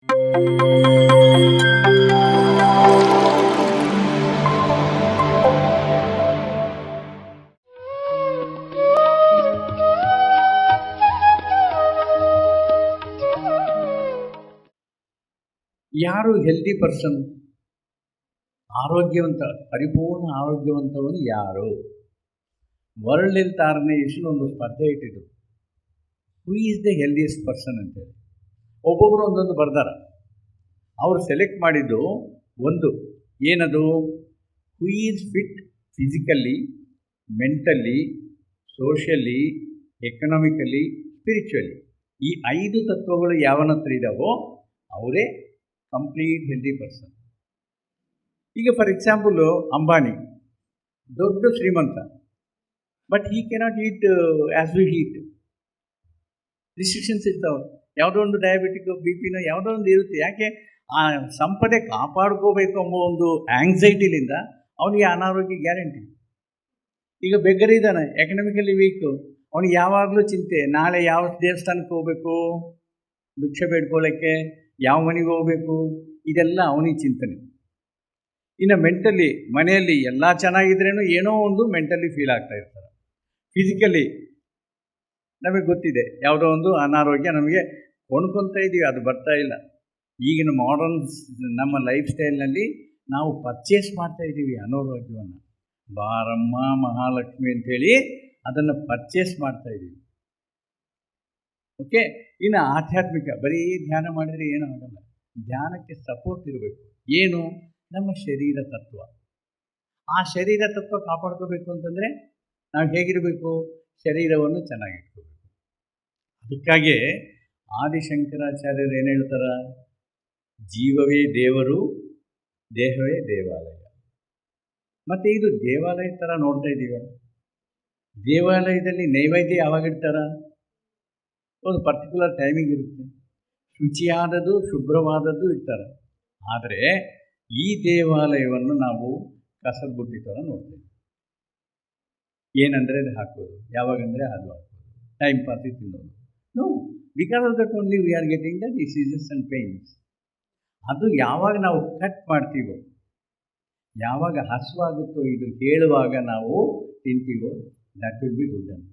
ಯಾರು healthy person, ಆರೋಗ್ಯವಂತ, ಪರಿಪೂರ್ಣ ಆರೋಗ್ಯವಂತವನು ಯಾರು? ವರ್ಲ್ಡ್ ಹೆಲ್ತ್ ಆರ್ಗನೈಸೇಷನ್ ಒಂದು ಸ್ಪರ್ಧೆ ಇಟ್ಟಿದ್ದು, who is the healthiest person ಅಂತೇಳಿ. ಒಬ್ಬೊಬ್ಬರು ಒಂದೊಂದು ಬರ್ದಾರ. ಅವರು ಸೆಲೆಕ್ಟ್ ಮಾಡಿದ್ದು ಒಂದು ಏನದು, who is fit physically, mentally, socially, economically, spiritually. ಈ 5 ತತ್ವಗಳು ಯಾವನ ಹತ್ರ ಇದ್ದಾವೋ ಅವರೇ ಕಂಪ್ಲೀಟ್ ಹೆಲ್ದಿ ಪರ್ಸನ್. ಈಗ ಫಾರ್ ಎಕ್ಸಾಂಪಲು ಅಂಬಾನಿ ದೊಡ್ಡ ಶ್ರೀಮಂತ, but he cannot eat as we eat. Restrictions ಇರ್ತಾವೆ. ಯಾವುದೋ ಒಂದು ಡಯಾಬಿಟಿಕ್, ಬಿ ಪಿನ ಯಾವುದೋ ಒಂದು ಇರುತ್ತೆ. ಯಾಕೆ? ಆ ಸಂಪದೆ ಕಾಪಾಡ್ಕೋಬೇಕು ಎಂಬ ಒಂದು ಆ್ಯಂಗ್ಸೈಟಿಲಿಂದ ಅವನಿಗೆ ಅನಾರೋಗ್ಯ ಗ್ಯಾರಂಟಿ. ಈಗ ಬೆಗ್ಗರಿದ್ದಾನೆ, ಎಕನಾಮಿಕಲಿ ವೀಕು, ಅವನಿಗೆ ಯಾವಾಗಲೂ ಚಿಂತೆ, ನಾಳೆ ಯಾವ ದೇವಸ್ಥಾನಕ್ಕೆ ಹೋಗಬೇಕು, ಭಿಕ್ಷೆ ಬೇಡ್ಕೊಳ್ಳೋಕ್ಕೆ ಯಾವ ಮನೆಗೆ ಹೋಗಬೇಕು, ಇದೆಲ್ಲ ಅವನಿಗೆ ಚಿಂತನೆ. ಇನ್ನು ಮೆಂಟಲಿ, ಮನೆಯಲ್ಲಿ ಎಲ್ಲ ಚೆನ್ನಾಗಿದ್ರೇನು ಏನೋ ಒಂದು ಮೆಂಟಲಿ ಫೀಲ್ ಆಗ್ತಾ ಇರ್ತಾರೆ. ಫಿಸಿಕಲಿ ನಮಗೆ ಗೊತ್ತಿದೆ, ಯಾವುದೋ ಒಂದು ಅನಾರೋಗ್ಯ ನಮಗೆ ಕೊಂಡ್ಕೊತಾ ಇದ್ದೀವಿ, ಅದು ಬರ್ತಾ ಇಲ್ಲ. ಈಗಿನ ಮಾಡರ್ನ್ ನಮ್ಮ ಲೈಫ್ ಸ್ಟೈಲ್ನಲ್ಲಿ ನಾವು ಪರ್ಚೇಸ್ ಮಾಡ್ತಾ ಇದ್ದೀವಿ ಅನಾರೋಗ್ಯವನ್ನು. ಬಾರಮ್ಮ ಮಹಾಲಕ್ಷ್ಮಿ ಅಂಥೇಳಿ ಅದನ್ನು ಪರ್ಚೇಸ್ ಮಾಡ್ತಾ ಇದ್ದೀವಿ. ಓಕೆ. ಇನ್ನು ಆಧ್ಯಾತ್ಮಿಕ, ಬರೀ ಧ್ಯಾನ ಮಾಡಿದರೆ ಏನೂ ಆಗಲ್ಲ. ಧ್ಯಾನಕ್ಕೆ ಸಪೋರ್ಟ್ ಇರಬೇಕು. ಏನು? ನಮ್ಮ ಶರೀರ ತತ್ವ. ಆ ಶರೀರ ತತ್ವ ಕಾಪಾಡ್ಕೋಬೇಕು ಅಂತಂದರೆ ನಾವು ಹೇಗಿರಬೇಕು? ಶರೀರವನ್ನು ಚೆನ್ನಾಗಿಟ್ಕೋಬೇಕು. ಅದಕ್ಕಾಗಿ ಆದಿಶಂಕರಾಚಾರ್ಯರು ಏನು ಹೇಳ್ತಾರ? ಜೀವವೇ ದೇವರು, ದೇಹವೇ ದೇವಾಲಯ. ಮತ್ತು ಇದು ದೇವಾಲಯ ಥರ ನೋಡ್ತಾ ಇದ್ದೀವಿ. ದೇವಾಲಯದಲ್ಲಿ ನೈವೇದ್ಯ ಯಾವಾಗ ಇಡ್ತಾರ? ಒಂದು ಪರ್ಟಿಕ್ಯುಲರ್ ಟೈಮಿಂಗ್ ಇರುತ್ತೆ. ಶುಚಿಯಾದದ್ದು, ಶುಭ್ರವಾದದ್ದು ಇಡ್ತಾರೆ. ಆದರೆ ಈ ದೇವಾಲಯವನ್ನು ನಾವು ಕಸದ ಬುಟ್ಟಿ ಥರ ನೋಡ್ತೇವೆ. ಏನಂದರೆ ಅದು ಹಾಕೋದು, ಯಾವಾಗಂದರೆ ಅದು ಹಾಕೋದು, ಟೈಮ್ ಪಾಸಿಗೆ ತಿನ್ನೋದು. No, because of that only we are getting the diseases and pains. ಅದು ಯಾವಾಗ ನಾವು ಕಟ್ ಮಾಡ್ತೀವೋ, ಯಾವಾಗ ಹಸುವಾಗುತ್ತೋ ಇದು ಹೇಳುವಾಗ ನಾವು ತಿಂತೀವೋ, ದಟ್ ವಿಲ್ ಬಿ ಗುಡ್ ಅಂತ.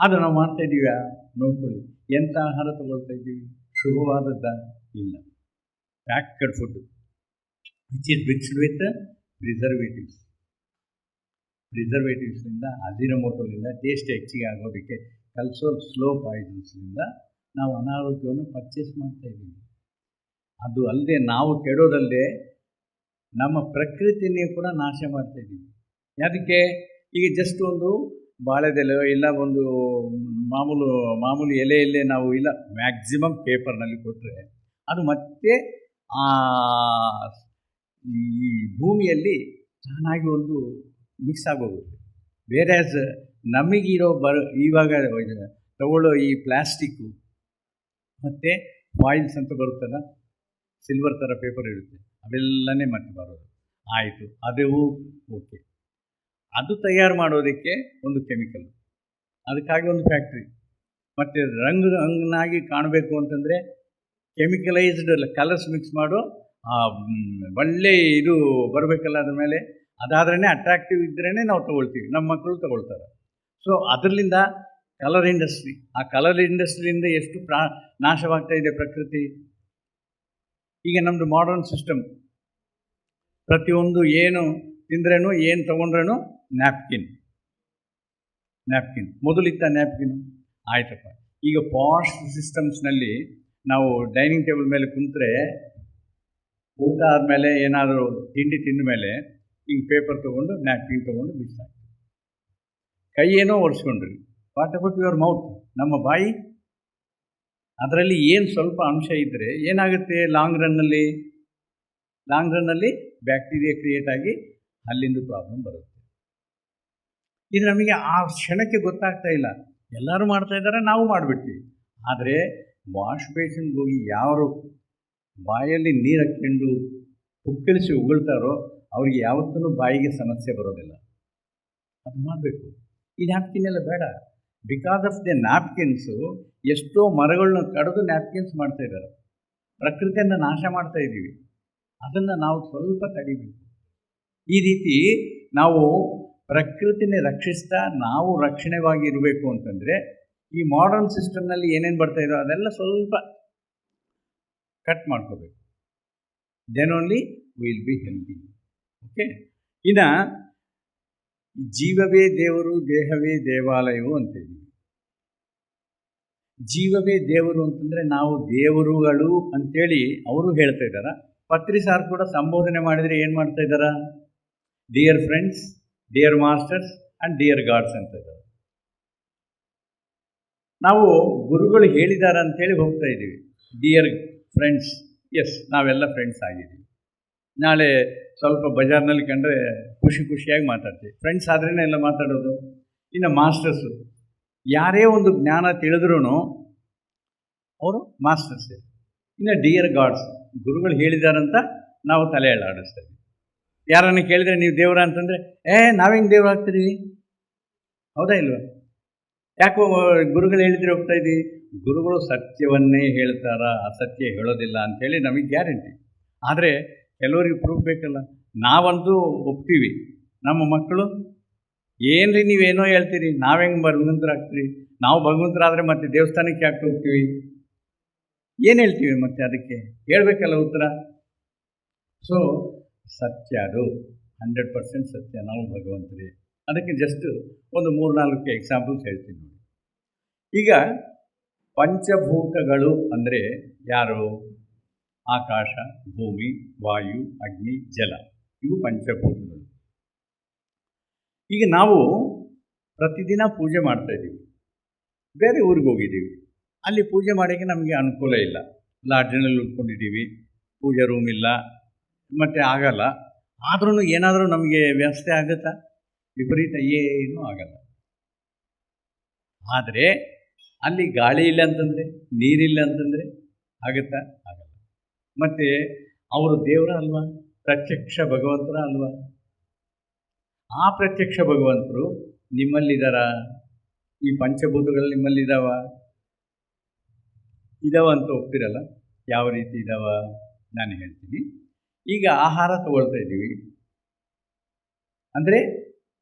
ಅದು ನಾವು ಮಾಡ್ತಾ ಇದ್ದೀವಿ. ನೋಡ್ಕೊಳ್ಳಿ, ಎಂಥ ಆಹಾರ ತಗೊಳ್ತಾ ಇದ್ದೀವಿ? ಶುಭವಾದದ್ದ? ಇಲ್ಲ. Packed food which is mixed with ಪ್ರಿಸರ್ವೇಟಿವ್ಸ್ನಿಂದ, ಅಜಿನೋಮೋಟೋಲಿಂದ ಟೇಸ್ಟ್ ಹೆಚ್ಚಿಗೆ ಆಗೋದಕ್ಕೆ ಕಲಿಸೋ ಸ್ಲೋ ಪಾಯ್ಸನ್ಸ್ನಿಂದ ನಾವು ಅನಾರೋಗ್ಯವನ್ನು ಪರ್ಚೇಸ್ ಮಾಡ್ತಾ ಇದ್ದೀವಿ. ಅದು ಅಲ್ಲದೆ ನಾವು ಕೆಡೋದಲ್ಲದೆ ನಮ್ಮ ಪ್ರಕೃತಿನೇ ಕೂಡ ನಾಶ ಮಾಡ್ತಾ ಇದ್ದೀವಿ. ಅದಕ್ಕೆ ಈಗ ಜಸ್ಟ್ ಒಂದು ಬಾಳೆದೆಲೆ ಇಲ್ಲ ಒಂದು ಮಾಮೂಲಿ ಎಲೆಯಲ್ಲೇ ನಾವು ಇಲ್ಲ ಮ್ಯಾಕ್ಸಿಮಮ್ ಪೇಪರ್ನಲ್ಲಿ ಕೊಟ್ಟರೆ ಅದು ಮತ್ತೆ ಈ ಭೂಮಿಯಲ್ಲಿ ಚೆನ್ನಾಗಿ ಒಂದು ಮಿಕ್ಸ್ ಆಗೋಗುತ್ತೆ. ಬೇರೆ ನಮಗಿರೋ ಇವಾಗ ತಗೊಳ್ಳೋ ಈ ಪ್ಲಾಸ್ಟಿಕ್ಕು ಮತ್ತು ಫಾಯಿಲ್ಸ್ ಅಂತ ಬರುತ್ತಲ್ಲ, ಸಿಲ್ವರ್ ಥರ ಪೇಪರ್ ಇರುತ್ತೆ, ಅವೆಲ್ಲನೇ ಮತ್ತೆ ಬರೋದು. ಆಯಿತು, ಅದು ಓಕೆ. ಅದು ತಯಾರು ಮಾಡೋದಕ್ಕೆ ಒಂದು ಕೆಮಿಕಲ್, ಅದಕ್ಕಾಗಿ ಒಂದು ಫ್ಯಾಕ್ಟ್ರಿ. ಮತ್ತು ರಂಗನಾಗಿ ಕಾಣಬೇಕು ಅಂತಂದರೆ ಕೆಮಿಕಲೈಸ್ಡ್ ಕಲರ್ಸ್ ಮಿಕ್ಸ್ ಮಾಡೋ ಒಳ್ಳೆ ಇದು ಬರಬೇಕಲ್ಲ ಅದ್ರ ಮೇಲೆ. ಅದಾದ್ರೇ ಅಟ್ರಾಕ್ಟಿವ್ ಇದ್ರೇ ನಾವು ತೊಗೊಳ್ತೀವಿ, ನಮ್ಮ ಮಕ್ಕಳು ತೊಗೊಳ್ತಾರೆ. ಸೊ ಅದರಿಂದ ಕಲರ್ ಇಂಡಸ್ಟ್ರಿ, ಆ ಕಲರ್ ಇಂಡಸ್ಟ್ರಿಯಿಂದ ಎಷ್ಟು ನಾಶವಾಗ್ತಾ ಇದೆ ಪ್ರಕೃತಿ. ಈಗ ನಮ್ಮದು ಮಾಡರ್ನ್ ಸಿಸ್ಟಮ್, ಪ್ರತಿಯೊಂದು ಏನು ತಿಂದ್ರೇನು ಏನು ತೊಗೊಂಡ್ರೇನು ನ್ಯಾಪ್ಕಿನ್. ಮೊದಲಿತ್ತ ನ್ಯಾಪ್ಕಿನು, ಆಯ್ತಪ್ಪ. ಈಗ ಪಾಶ್ ಸಿಸ್ಟಮ್ಸ್ನಲ್ಲಿ ನಾವು ಡೈನಿಂಗ್ ಟೇಬಲ್ ಮೇಲೆ ಕುಂತರೆ ಊಟ ಆದಮೇಲೆ ಏನಾದರೂ ತಿಂಡಿ ತಿಂದ ಮೇಲೆ ಹಿಂಗೆ ಪೇಪರ್ ತೊಗೊಂಡು ನ್ಯಾಪ್ಕಿನ್ ತೊಗೊಂಡು ಬಿಸಾಕಿ, ಕೈ ಏನೋ ಒರೆಸ್ಕೊಂಡ್ರಿ. What about your mouth? ನಮ್ಮ ಬಾಯಿ, ಅದರಲ್ಲಿ ಏನು ಸ್ವಲ್ಪ ಅಂಶ ಇದ್ದರೆ ಏನಾಗುತ್ತೆ? ಲಾಂಗ್ ರನ್ನಲ್ಲಿ ಬ್ಯಾಕ್ಟೀರಿಯಾ ಕ್ರಿಯೇಟ್ ಆಗಿ ಅಲ್ಲಿಂದ ಪ್ರಾಬ್ಲಮ್ ಬರುತ್ತೆ. ಇದು ನಮಗೆ ಆ ಕ್ಷಣಕ್ಕೆ ಗೊತ್ತಾಗ್ತಾ ಇಲ್ಲ. ಎಲ್ಲರೂ ಮಾಡ್ತಾಯಿದ್ದಾರೆ, ನಾವು ಮಾಡಿಬಿಡ್ತೀವಿ. ಆದರೆ ವಾಶ್ ಬೇಸಿನ್ಗೆ ಹೋಗಿ ಯಾರು ಬಾಯಲ್ಲಿ ನೀರು ಹಾಕ್ಕೊಂಡು ಪುಕ್ಕಳಿಸಿ ಉಗುಳ್ತಾರೋ ಅವ್ರಿಗೆ ಯಾವತ್ತೂ ಬಾಯಿಗೆ ಸಮಸ್ಯೆ ಬರೋದಿಲ್ಲ. ಅದು ಮಾಡಬೇಕು. ಈ ನ್ಯಾಪ್ಕಿನ್ ಎಲ್ಲ ಬೇಡ. ಬಿಕಾಸ್ ಆಫ್ ದ ನ್ಯಾಪ್ಕಿನ್ಸು ಎಷ್ಟೋ ಮರಗಳನ್ನ ಕಡಿದು ನ್ಯಾಪ್ಕಿನ್ಸ್ ಮಾಡ್ತಾ ಇದ್ದಾರೆ. ಪ್ರಕೃತಿಯನ್ನು ನಾಶ ಮಾಡ್ತಾ ಇದ್ದೀವಿ. ಅದನ್ನು ನಾವು ಸ್ವಲ್ಪ ತಡಿಬೇಕು. ಈ ರೀತಿ ನಾವು ಪ್ರಕೃತಿನ ರಕ್ಷಿಸ್ತಾ ನಾವು ರಕ್ಷಣೆವಾಗಿ ಇರಬೇಕು ಅಂತಂದರೆ ಈ ಮಾಡರ್ನ್ ಸಿಸ್ಟಮ್ನಲ್ಲಿ ಏನೇನು ಬರ್ತಾ ಇದೋ ಅದೆಲ್ಲ ಸ್ವಲ್ಪ ಕಟ್ ಮಾಡ್ಕೋಬೇಕು. Then only will be healthy. Okay. ಇನ್ನು ಜೀವವೇ ದೇವರು, ದೇಹವೇ ದೇವಾಲಯವು ಅಂತ ಇದ್ದೀವಿ. ಜೀವವೇ ದೇವರು ಅಂತಂದರೆ ನಾವು ದೇವರುಗಳು ಅಂತೇಳಿ ಅವರು ಹೇಳ್ತಾ ಇದ್ದಾರೆ. ಪತ್ರಿ ಸಾರ್ ಕೂಡ ಸಂಬೋಧನೆ ಮಾಡಿದರೆ ಏನು ಮಾಡ್ತಾ ಇದ್ದಾರೆ? Dear friends, dear masters and dear God's ಅಂತ ಇದ್ದಾರೆ. ನಾವು ಗುರುಗಳು ಹೇಳಿದ್ದಾರೆ ಅಂತೇಳಿ ಹೋಗ್ತಾ ಇದ್ದೀವಿ. ಡಿಯರ್ ಫ್ರೆಂಡ್ಸ್, ಎಸ್, ನಾವೆಲ್ಲ ಫ್ರೆಂಡ್ಸ್ ಆಗಿದ್ದೀವಿ. ನಾಳೆ ಸ್ವಲ್ಪ ಬಜಾರ್ನಲ್ಲಿ ಕಂಡ್ರೆ ಖುಷಿಯಾಗಿ ಮಾತಾಡ್ತೀವಿ. ಫ್ರೆಂಡ್ಸ್ ಆದ್ರೇ ಎಲ್ಲ ಮಾತಾಡೋದು. ಇನ್ನು ಮಾಸ್ಟರ್ಸು, ಯಾರೇ ಒಂದು ಜ್ಞಾನ ತಿಳಿದ್ರೂ ಅವರು ಮಾಸ್ಟರ್ಸೇ. ಇನ್ನು ಡಿಯರ್ ಗಾಡ್ಸ್, ಗುರುಗಳು ಹೇಳಿದಾರಂತ ನಾವು ತಲೆ ಎಳ್ಳಾಡಿಸ್ತೀವಿ. ಯಾರನ್ನು ಕೇಳಿದರೆ ನೀವು ದೇವರ ಅಂತಂದರೆ ನಾವು ಹೆಂಗೆ ದೇವ್ರು ಆಗ್ತೀರಿ? ಹೌದಾ ಇಲ್ವಾ? ಯಾಕೋ ಗುರುಗಳು ಹೇಳಿದರೆ ಹೋಗ್ತಾ ಇದ್ದೀವಿ. ಗುರುಗಳು ಸತ್ಯವನ್ನೇ ಹೇಳ್ತಾರ, ಅಸತ್ಯ ಹೇಳೋದಿಲ್ಲ ಅಂಥೇಳಿ ನಮಗೆ ಗ್ಯಾರಂಟಿ. ಆದರೆ ಕೆಲವರಿಗೆ ಪ್ರೂಫ್ ಬೇಕಲ್ಲ. ನಾವಂತೂ ಒಪ್ತೀವಿ. ನಮ್ಮ ಮಕ್ಕಳು ಏನ್ರಿ ನೀವೇನೋ ಹೇಳ್ತೀರಿ, ನಾವು ಹೆಂಗೆ ಭಗವಂತರಾಗ್ತೀರಿ? ನಾವು ಭಗವಂತರಾದರೆ ಮತ್ತೆ ದೇವಸ್ಥಾನಕ್ಕೆ ಯಾಕೆ ಹೋಗ್ತೀವಿ? ಏನು ಹೇಳ್ತೀವಿ ಮತ್ತೆ? ಅದಕ್ಕೆ ಹೇಳಬೇಕಲ್ಲ ಉತ್ತರ. ಸೊ ಸತ್ಯ ಅದು 100% ಸತ್ಯ. ನಾವು ಭಗವಂತರೇ. ಅದಕ್ಕೆ ಜಸ್ಟ್ ಒಂದು 3-4 ಎಕ್ಸಾಂಪಲ್ಸ್ ಹೇಳ್ತೀನಿ ನೋಡಿ. ಈಗ ಪಂಚಭೂತಗಳು ಅಂದರೆ ಯಾರು? ಆಕಾಶ, ಭೂಮಿ, ವಾಯು, ಅಗ್ನಿ, ಜಲ, ಇವು ಪಂಚಭೂತಗಳು. ಈಗ ನಾವು ಪ್ರತಿದಿನ ಪೂಜೆ ಮಾಡ್ತಾಯಿದ್ದೀವಿ. ಬೇರೆ ಊರಿಗೆ ಹೋಗಿದ್ದೀವಿ, ಅಲ್ಲಿ ಪೂಜೆ ಮಾಡೋಕ್ಕೆ ನಮಗೆ ಅನುಕೂಲ ಇಲ್ಲ. ಲಾಡ್ಜ್ನಲ್ಲಿ ಉಳ್ಕೊಂಡಿದ್ದೀವಿ, ಪೂಜೆ ರೂಮ್ ಇಲ್ಲ, ಮತ್ತು ಆಗಲ್ಲ. ಆದ್ರೂ ಏನಾದರೂ ನಮಗೆ ವ್ಯವಸ್ಥೆ ಆಗುತ್ತಾ? ವಿಪರೀತ ಏನೂ ಆಗಲ್ಲ. ಆದರೆ ಅಲ್ಲಿ ಗಾಳಿ ಇಲ್ಲ ಅಂತಂದರೆ, ನೀರಿಲ್ಲ ಅಂತಂದರೆ ಆಗುತ್ತಾ? ಆಗಲ್ಲ. ಮತ್ತು ಅವರು ದೇವರ ಅಲ್ವಾ? ಪ್ರತ್ಯಕ್ಷ ಭಗವಂತರ ಅಲ್ವಾ? ಆ ಪ್ರತ್ಯಕ್ಷ ಭಗವಂತರು ನಿಮ್ಮಲ್ಲಿದ್ದಾರ? ಈ ಪಂಚಭೂತಗಳು ನಿಮ್ಮಲ್ಲಿದ್ದಾವ ಅಂತ ಒಪ್ತಿರಲ್ಲ? ಯಾವ ರೀತಿ ಇದ್ದಾವ ನಾನು ಹೇಳ್ತೀನಿ. ಈಗ ಆಹಾರ ತಗೊಳ್ತಾ ಇದ್ದೀವಿ ಅಂದರೆ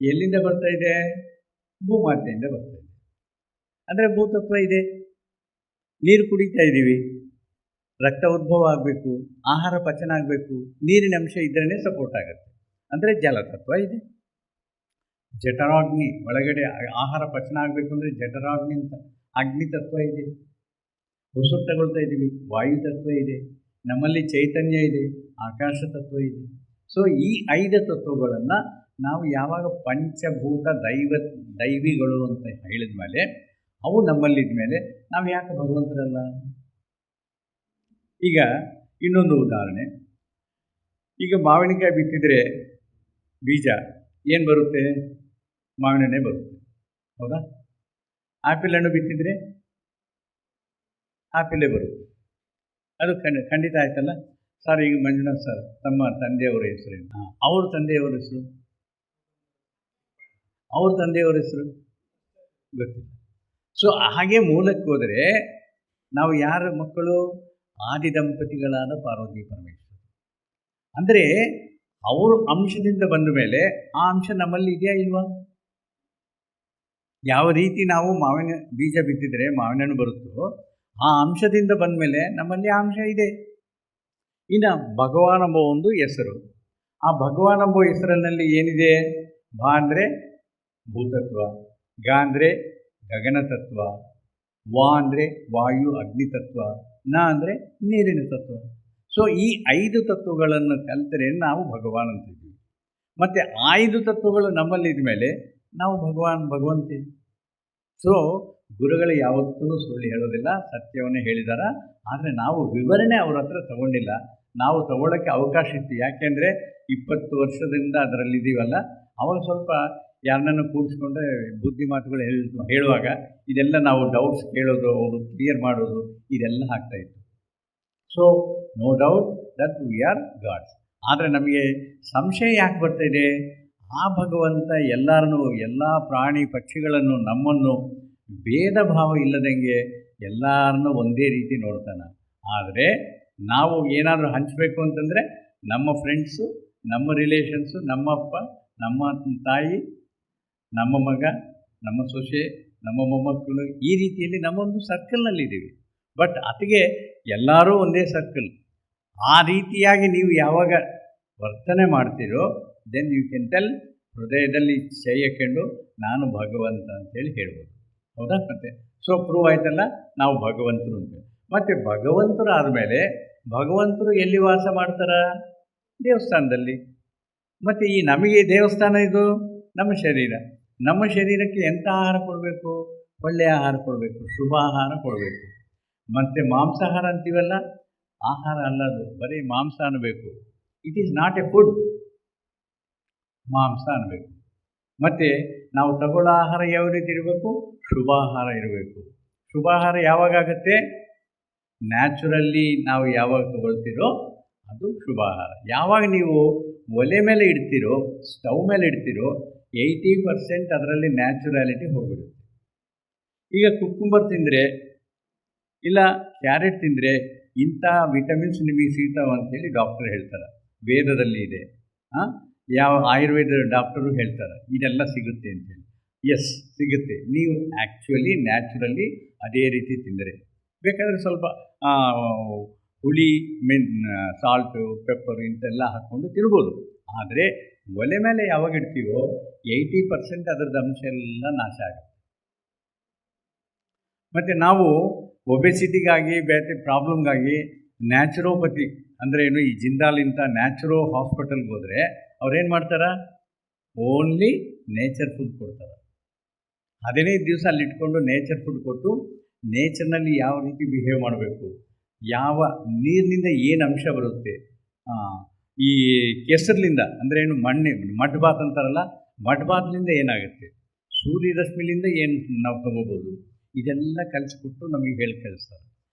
ಎಲ್ಲಿಂದ ಬರ್ತಾ ಇದೆ? ಭೂಮಾತೆಯಿಂದ ಬರ್ತಾ ಇದೆ. ಅಂದರೆ ಭೂತತ್ವ ಇದೆ. ನೀರು ಕುಡಿತಾ ಇದ್ದೀವಿ, ರಕ್ತ ಉದ್ಭವ ಆಗಬೇಕು, ಆಹಾರ ಪಚನ ಆಗಬೇಕು, ನೀರಿನ ಅಂಶ ಇದ್ರೇ ಸಪೋರ್ಟ್ ಆಗುತ್ತೆ. ಅಂದರೆ ಜಲತತ್ವ ಇದೆ. ಜಠರಾಗ್ನಿ ಒಳಗಡೆ ಆಹಾರ ಪಚನ ಆಗಬೇಕು ಅಂದರೆ ಜಠರಾಗ್ನಿ ಅಂತ ಅಗ್ನಿ ತತ್ವ ಇದೆ. ಉಸಿರು ತಗೊಳ್ತಾ ಇದ್ದೀವಿ, ವಾಯು ತತ್ವ ಇದೆ. ನಮ್ಮಲ್ಲಿ ಚೈತನ್ಯ ಇದೆ, ಆಕಾಶ ತತ್ವ ಇದೆ. ಸೊ ಈ 5 ತತ್ವಗಳನ್ನು ನಾವು ಯಾವಾಗ ಪಂಚಭೂತ ದೈವಿಗಳು ಅಂತ ಹೇಳಿದ ಮೇಲೆ, ಅವು ನಮ್ಮಲ್ಲಿದ್ದ ಮೇಲೆ ನಾವು ಯಾಕೆ ಭಗವಂತರಲ್ಲ? ಈಗ ಇನ್ನೊಂದು ಉದಾಹರಣೆ. ಈಗ ಮಾವಿನಕಾಯಿ ಬಿತ್ತಿದರೆ ಬೀಜ ಏನು ಬರುತ್ತೆ? ಮಾವಿನಣ್ಣೆ ಬರುತ್ತೆ, ಹೌದಾ? ಆ್ಯಪಲ್ ಹಣ್ಣು ಬಿತ್ತಿದರೆ ಆ್ಯಪಲ್ಲೇ ಬರುತ್ತೆ. ಅದು ಖಂಡಿತ ಆಯ್ತಲ್ಲ ಸರ್. ಈಗ ಮಂಜುನಾಥ್ ಸರ್, ತಮ್ಮ ತಂದೆಯವರ ಹೆಸರೇನು? ಅವ್ರ ತಂದೆಯವರ ಹೆಸರು? ಅವ್ರ ತಂದೆಯವರ ಹೆಸರು ಗೊತ್ತಿಲ್ಲ. ಸೊ ಹಾಗೆ ಮೂಲಕ್ಕೆ ಹೋದರೆ ನಾವು ಯಾರ ಮಕ್ಕಳು? ಆದಿ ದಂಪತಿಗಳಾದ ಪಾರ್ವತಿ ಪರಮೇಶ್ವರ. ಅಂದರೆ ಅವರು ಅಂಶದಿಂದ ಬಂದ ಮೇಲೆ ಆ ಅಂಶ ನಮ್ಮಲ್ಲಿ ಇದೆಯಾ ಇಲ್ವಾ? ಯಾವ ರೀತಿ ನಾವು ಮಾವಿನ ಬೀಜ ಬಿತ್ತಿದರೆ ಮಾವಿನ ಹಣ್ಣು ಬರುತ್ತೋ, ಆ ಅಂಶದಿಂದ ಬಂದ ಮೇಲೆ ನಮ್ಮಲ್ಲಿ ಆ ಅಂಶ ಇದೆ. ಇನ್ನು ಭಗವಾನ್ ಎಂಬ ಒಂದು ಹೆಸರು. ಆ ಭಗವಾನ್ ಎಂಬ ಹೆಸರಿನಲ್ಲಿ ಏನಿದೆ? ಭಾ ಅಂದರೆ ಭೂತತ್ವ, ಗ ಅಂದರೆ ಗಗನತತ್ವ, ವಾ ಅಂದರೆ ವಾಯು ಅಗ್ನಿ ತತ್ವ, ನ ಅಂದರೆ ನೀರಿನ ತತ್ವ. ಸೊ ಈ 5 ತತ್ವಗಳನ್ನು ಕಲಿತರೆ ನಾವು ಭಗವಾನ್ ಅಂತಿದ್ದೀವಿ. ಮತ್ತು 5 ತತ್ವಗಳು ನಮ್ಮಲ್ಲಿದ್ದ ಮೇಲೆ ನಾವು ಭಗವಂತೆ. ಸೊ ಗುರುಗಳು ಯಾವತ್ತೂ ಸುಳ್ಳು ಹೇಳೋದಿಲ್ಲ, ಸತ್ಯವನ್ನೇ ಹೇಳಿದಾರ. ಆದರೆ ನಾವು ವಿವರಣೆ ಅವ್ರ ಹತ್ರ ತಗೊಂಡಿಲ್ಲ. ನಾವು ತಗೊಳ್ಳೋಕ್ಕೆ ಅವಕಾಶ ಇತ್ತು. ಯಾಕೆಂದರೆ 20 ವರ್ಷದಿಂದ ಅದರಲ್ಲಿದ್ದೀವಲ್ಲ, ಅವಾಗ ಸ್ವಲ್ಪ ಯಾರನ್ನೂ ಕೂಡಿಸ್ಕೊಂಡ್ರೆ ಬುದ್ಧಿ ಮಾತುಗಳು ಹೇಳುವಾಗ ಇದೆಲ್ಲ ನಾವು ಡೌಟ್ಸ್ ಕೇಳೋದು, ಅವರು ಕ್ಲಿಯರ್ ಮಾಡೋದು, ಇದೆಲ್ಲ ಆಗ್ತಾಯಿತ್ತು. So no doubt that we are gods. ಆದರೆ ನಮಗೆ ಸಂಶಯ ಯಾಕೆ ಬರ್ತಾಯಿದೆ? ಆ ಭಗವಂತ ಎಲ್ಲರನ್ನೂ, ಎಲ್ಲ ಪ್ರಾಣಿ ಪಕ್ಷಿಗಳನ್ನು, ನಮ್ಮನ್ನು ಭೇದ ಭಾವ ಇಲ್ಲದಂಗೆ ಎಲ್ಲರನ್ನೂ ಒಂದೇ ರೀತಿ ನೋಡ್ತಾನೆ. ಆದರೆ ನಾವು ಏನಾದರೂ ಹಂಚಬೇಕು ಅಂತಂದರೆ ನಮ್ಮ ಫ್ರೆಂಡ್ಸು, ನಮ್ಮ ರಿಲೇಷನ್ಸು, ನಮ್ಮ ಅಪ್ಪ, ನಮ್ಮ ತಾಯಿ, ನಮ್ಮ ಮಗ, ನಮ್ಮ ಸೊಸೆ, ನಮ್ಮ ಮೊಮ್ಮಕ್ಕಳು, ಈ ರೀತಿಯಲ್ಲಿ ನಾವೊಂದು ಸರ್ಕಲ್ನಲ್ಲಿದ್ದೀವಿ. ಬಟ್ ಅತಿಗೆ ಎಲ್ಲರೂ ಒಂದೇ ಸರ್ಕಲ್. ಆ ರೀತಿಯಾಗಿ ನೀವು ಯಾವಾಗ ವರ್ತನೆ ಮಾಡ್ತೀರೋ ದೆನ್ ಯು ಕ್ಯಾನ್ ಟೆಲ್, ಹೃದಯದಲ್ಲಿ ಕೈ ಹಾಕ್ಕೊಂಡು ನಾನು ಭಗವಂತ ಅಂತೇಳಿ ಹೇಳ್ಬೋದು. ಹೌದಾ? ಮತ್ತೆ ಸೊ ಪ್ರೂವ್ ಆಯ್ತಲ್ಲ, ನಾವು ಭಗವಂತರು ಅಂತೇಳಿ. ಮತ್ತು ಭಗವಂತರು ಆದಮೇಲೆ ಭಗವಂತರು ಎಲ್ಲಿ ವಾಸ ಮಾಡ್ತಾರ? ದೇವಸ್ಥಾನದಲ್ಲಿ. ಮತ್ತು ಈ ನಮಗೆ ದೇವಸ್ಥಾನ ಇದು ನಮ್ಮ ಶರೀರ. ನಮ್ಮ ಶರೀರಕ್ಕೆ ಎಂಥ ಆಹಾರ ಕೊಡಬೇಕು? ಒಳ್ಳೆಯ ಆಹಾರ ಕೊಡಬೇಕು, ಶುಭ ಆಹಾರ ಕೊಡಬೇಕು. ಮತ್ತು ಮಾಂಸಾಹಾರ ಅಂತೀವಲ್ಲ, ಆಹಾರ ಅಲ್ಲದು, ಬರೀ ಮಾಂಸ ಅನ್ನಬೇಕು. It is not A food, ಮಾಂಸ ಅನ್ನಬೇಕು. ಮತ್ತು ನಾವು ತಗೊಳ್ಳೋ ಆಹಾರ ಯಾವ ರೀತಿ ಇರಬೇಕು? ಶುಭ ಆಹಾರ ಇರಬೇಕು. ಶುಭ ಆಹಾರ ಯಾವಾಗತ್ತೆ? ನ್ಯಾಚುರಲ್ಲಿ ನಾವು ಯಾವಾಗ ತಗೊಳ್ತೀರೋ ಅದು ಶುಭ ಆಹಾರ. ಯಾವಾಗ ನೀವು ಒಲೆ ಮೇಲೆ ಇಡ್ತೀರೋ, ಸ್ಟವ್ ಮೇಲೆ ಇಡ್ತೀರೋ, 80% ಅದರಲ್ಲಿ ನ್ಯಾಚುರಾಲಿಟಿ ಹೋಗ್ಬಿಡುತ್ತೆ. ಈಗ ಕುಕ್ಕುಂಬರ್ ತಿಂದರೆ ಇಲ್ಲ ಕ್ಯಾರೆಟ್ ತಿಂದರೆ ಇಂಥ ವಿಟಮಿನ್ಸ್ ನಿಮಗೆ ಸಿಗ್ತಾವೆ ಅಂಥೇಳಿ ಡಾಕ್ಟರ್ ಹೇಳ್ತಾರೆ, ವೇದದಲ್ಲಿ ಇದೆ. ಯಾವ ಆಯುರ್ವೇದ ಡಾಕ್ಟರು ಹೇಳ್ತಾರೆ ಇದೆಲ್ಲ ಸಿಗುತ್ತೆ ಅಂತೇಳಿ. ಎಸ್, ಸಿಗುತ್ತೆ. ನೀವು ಆ್ಯಕ್ಚುಲಿ ನ್ಯಾಚುರಲಿ ಅದೇ ರೀತಿ ತಿಂದರೆ. ಬೇಕಾದರೆ ಸ್ವಲ್ಪ ಹುಳಿ, ಸಾಲ್ಟು, ಪೆಪ್ಪರು ಇಂತೆಲ್ಲ ಹಾಕ್ಕೊಂಡು ತಿನ್ಬೋದು. ಆದರೆ ಒಲೆ ಮೇಲೆ ಯಾವಾಗ ಇಡ್ತೀವೋ 80% ಅದರದ್ದು ಅಂಶ ಎಲ್ಲ ನಾಶ ಆಗುತ್ತೆ. ಮತ್ತು ನಾವು ಒಬೆಸಿಟಿಗಾಗಿ, ಬೇರೆ ಪ್ರಾಬ್ಲಮ್ಗಾಗಿ ನ್ಯಾಚುರೋಪತಿ ಅಂದರೆ ಏನು, ಈ ಜಿಂದಾಲಿಂಥ ನ್ಯಾಚುರೋ ಹಾಸ್ಪಿಟಲ್ಗೆ ಹೋದರೆ ಅವ್ರೇನು ಮಾಡ್ತಾರೆ? ಓನ್ಲಿ ನೇಚರ್ ಫುಡ್ ಕೊಡ್ತಾರೆ. 15 ದಿವಸ ಅಲ್ಲಿ ಇಟ್ಕೊಂಡು ನೇಚರ್ ಫುಡ್ ಕೊಟ್ಟು ನೇಚರ್ನಲ್ಲಿ ಯಾವ ರೀತಿ ಬಿಹೇವ್ ಮಾಡಬೇಕು, ಯಾವ ನೀರಿನಿಂದ ಏನು ಅಂಶ ಬರುತ್ತೆ, ಈ ಕೆಸರಿನಿಂದ ಅಂದರೆ ಏನು, ಮಡ್ ಬಾತ್ ಅಂತಾರಲ್ಲ, ಮಡ್ ಬಾತ್ಲಿಂದ ಏನಾಗುತ್ತೆ, ಸೂರ್ಯರಶ್ಮಿಲಿಂದ ಏನು ನಾವು ತಗೋಬೋದು, ಇದೆಲ್ಲ ಕಲಿಸ್ಕೊಟ್ಟು ನಮಗೆ ಹೇಳಿ ಕಳಿಸ್ತಾರೆ.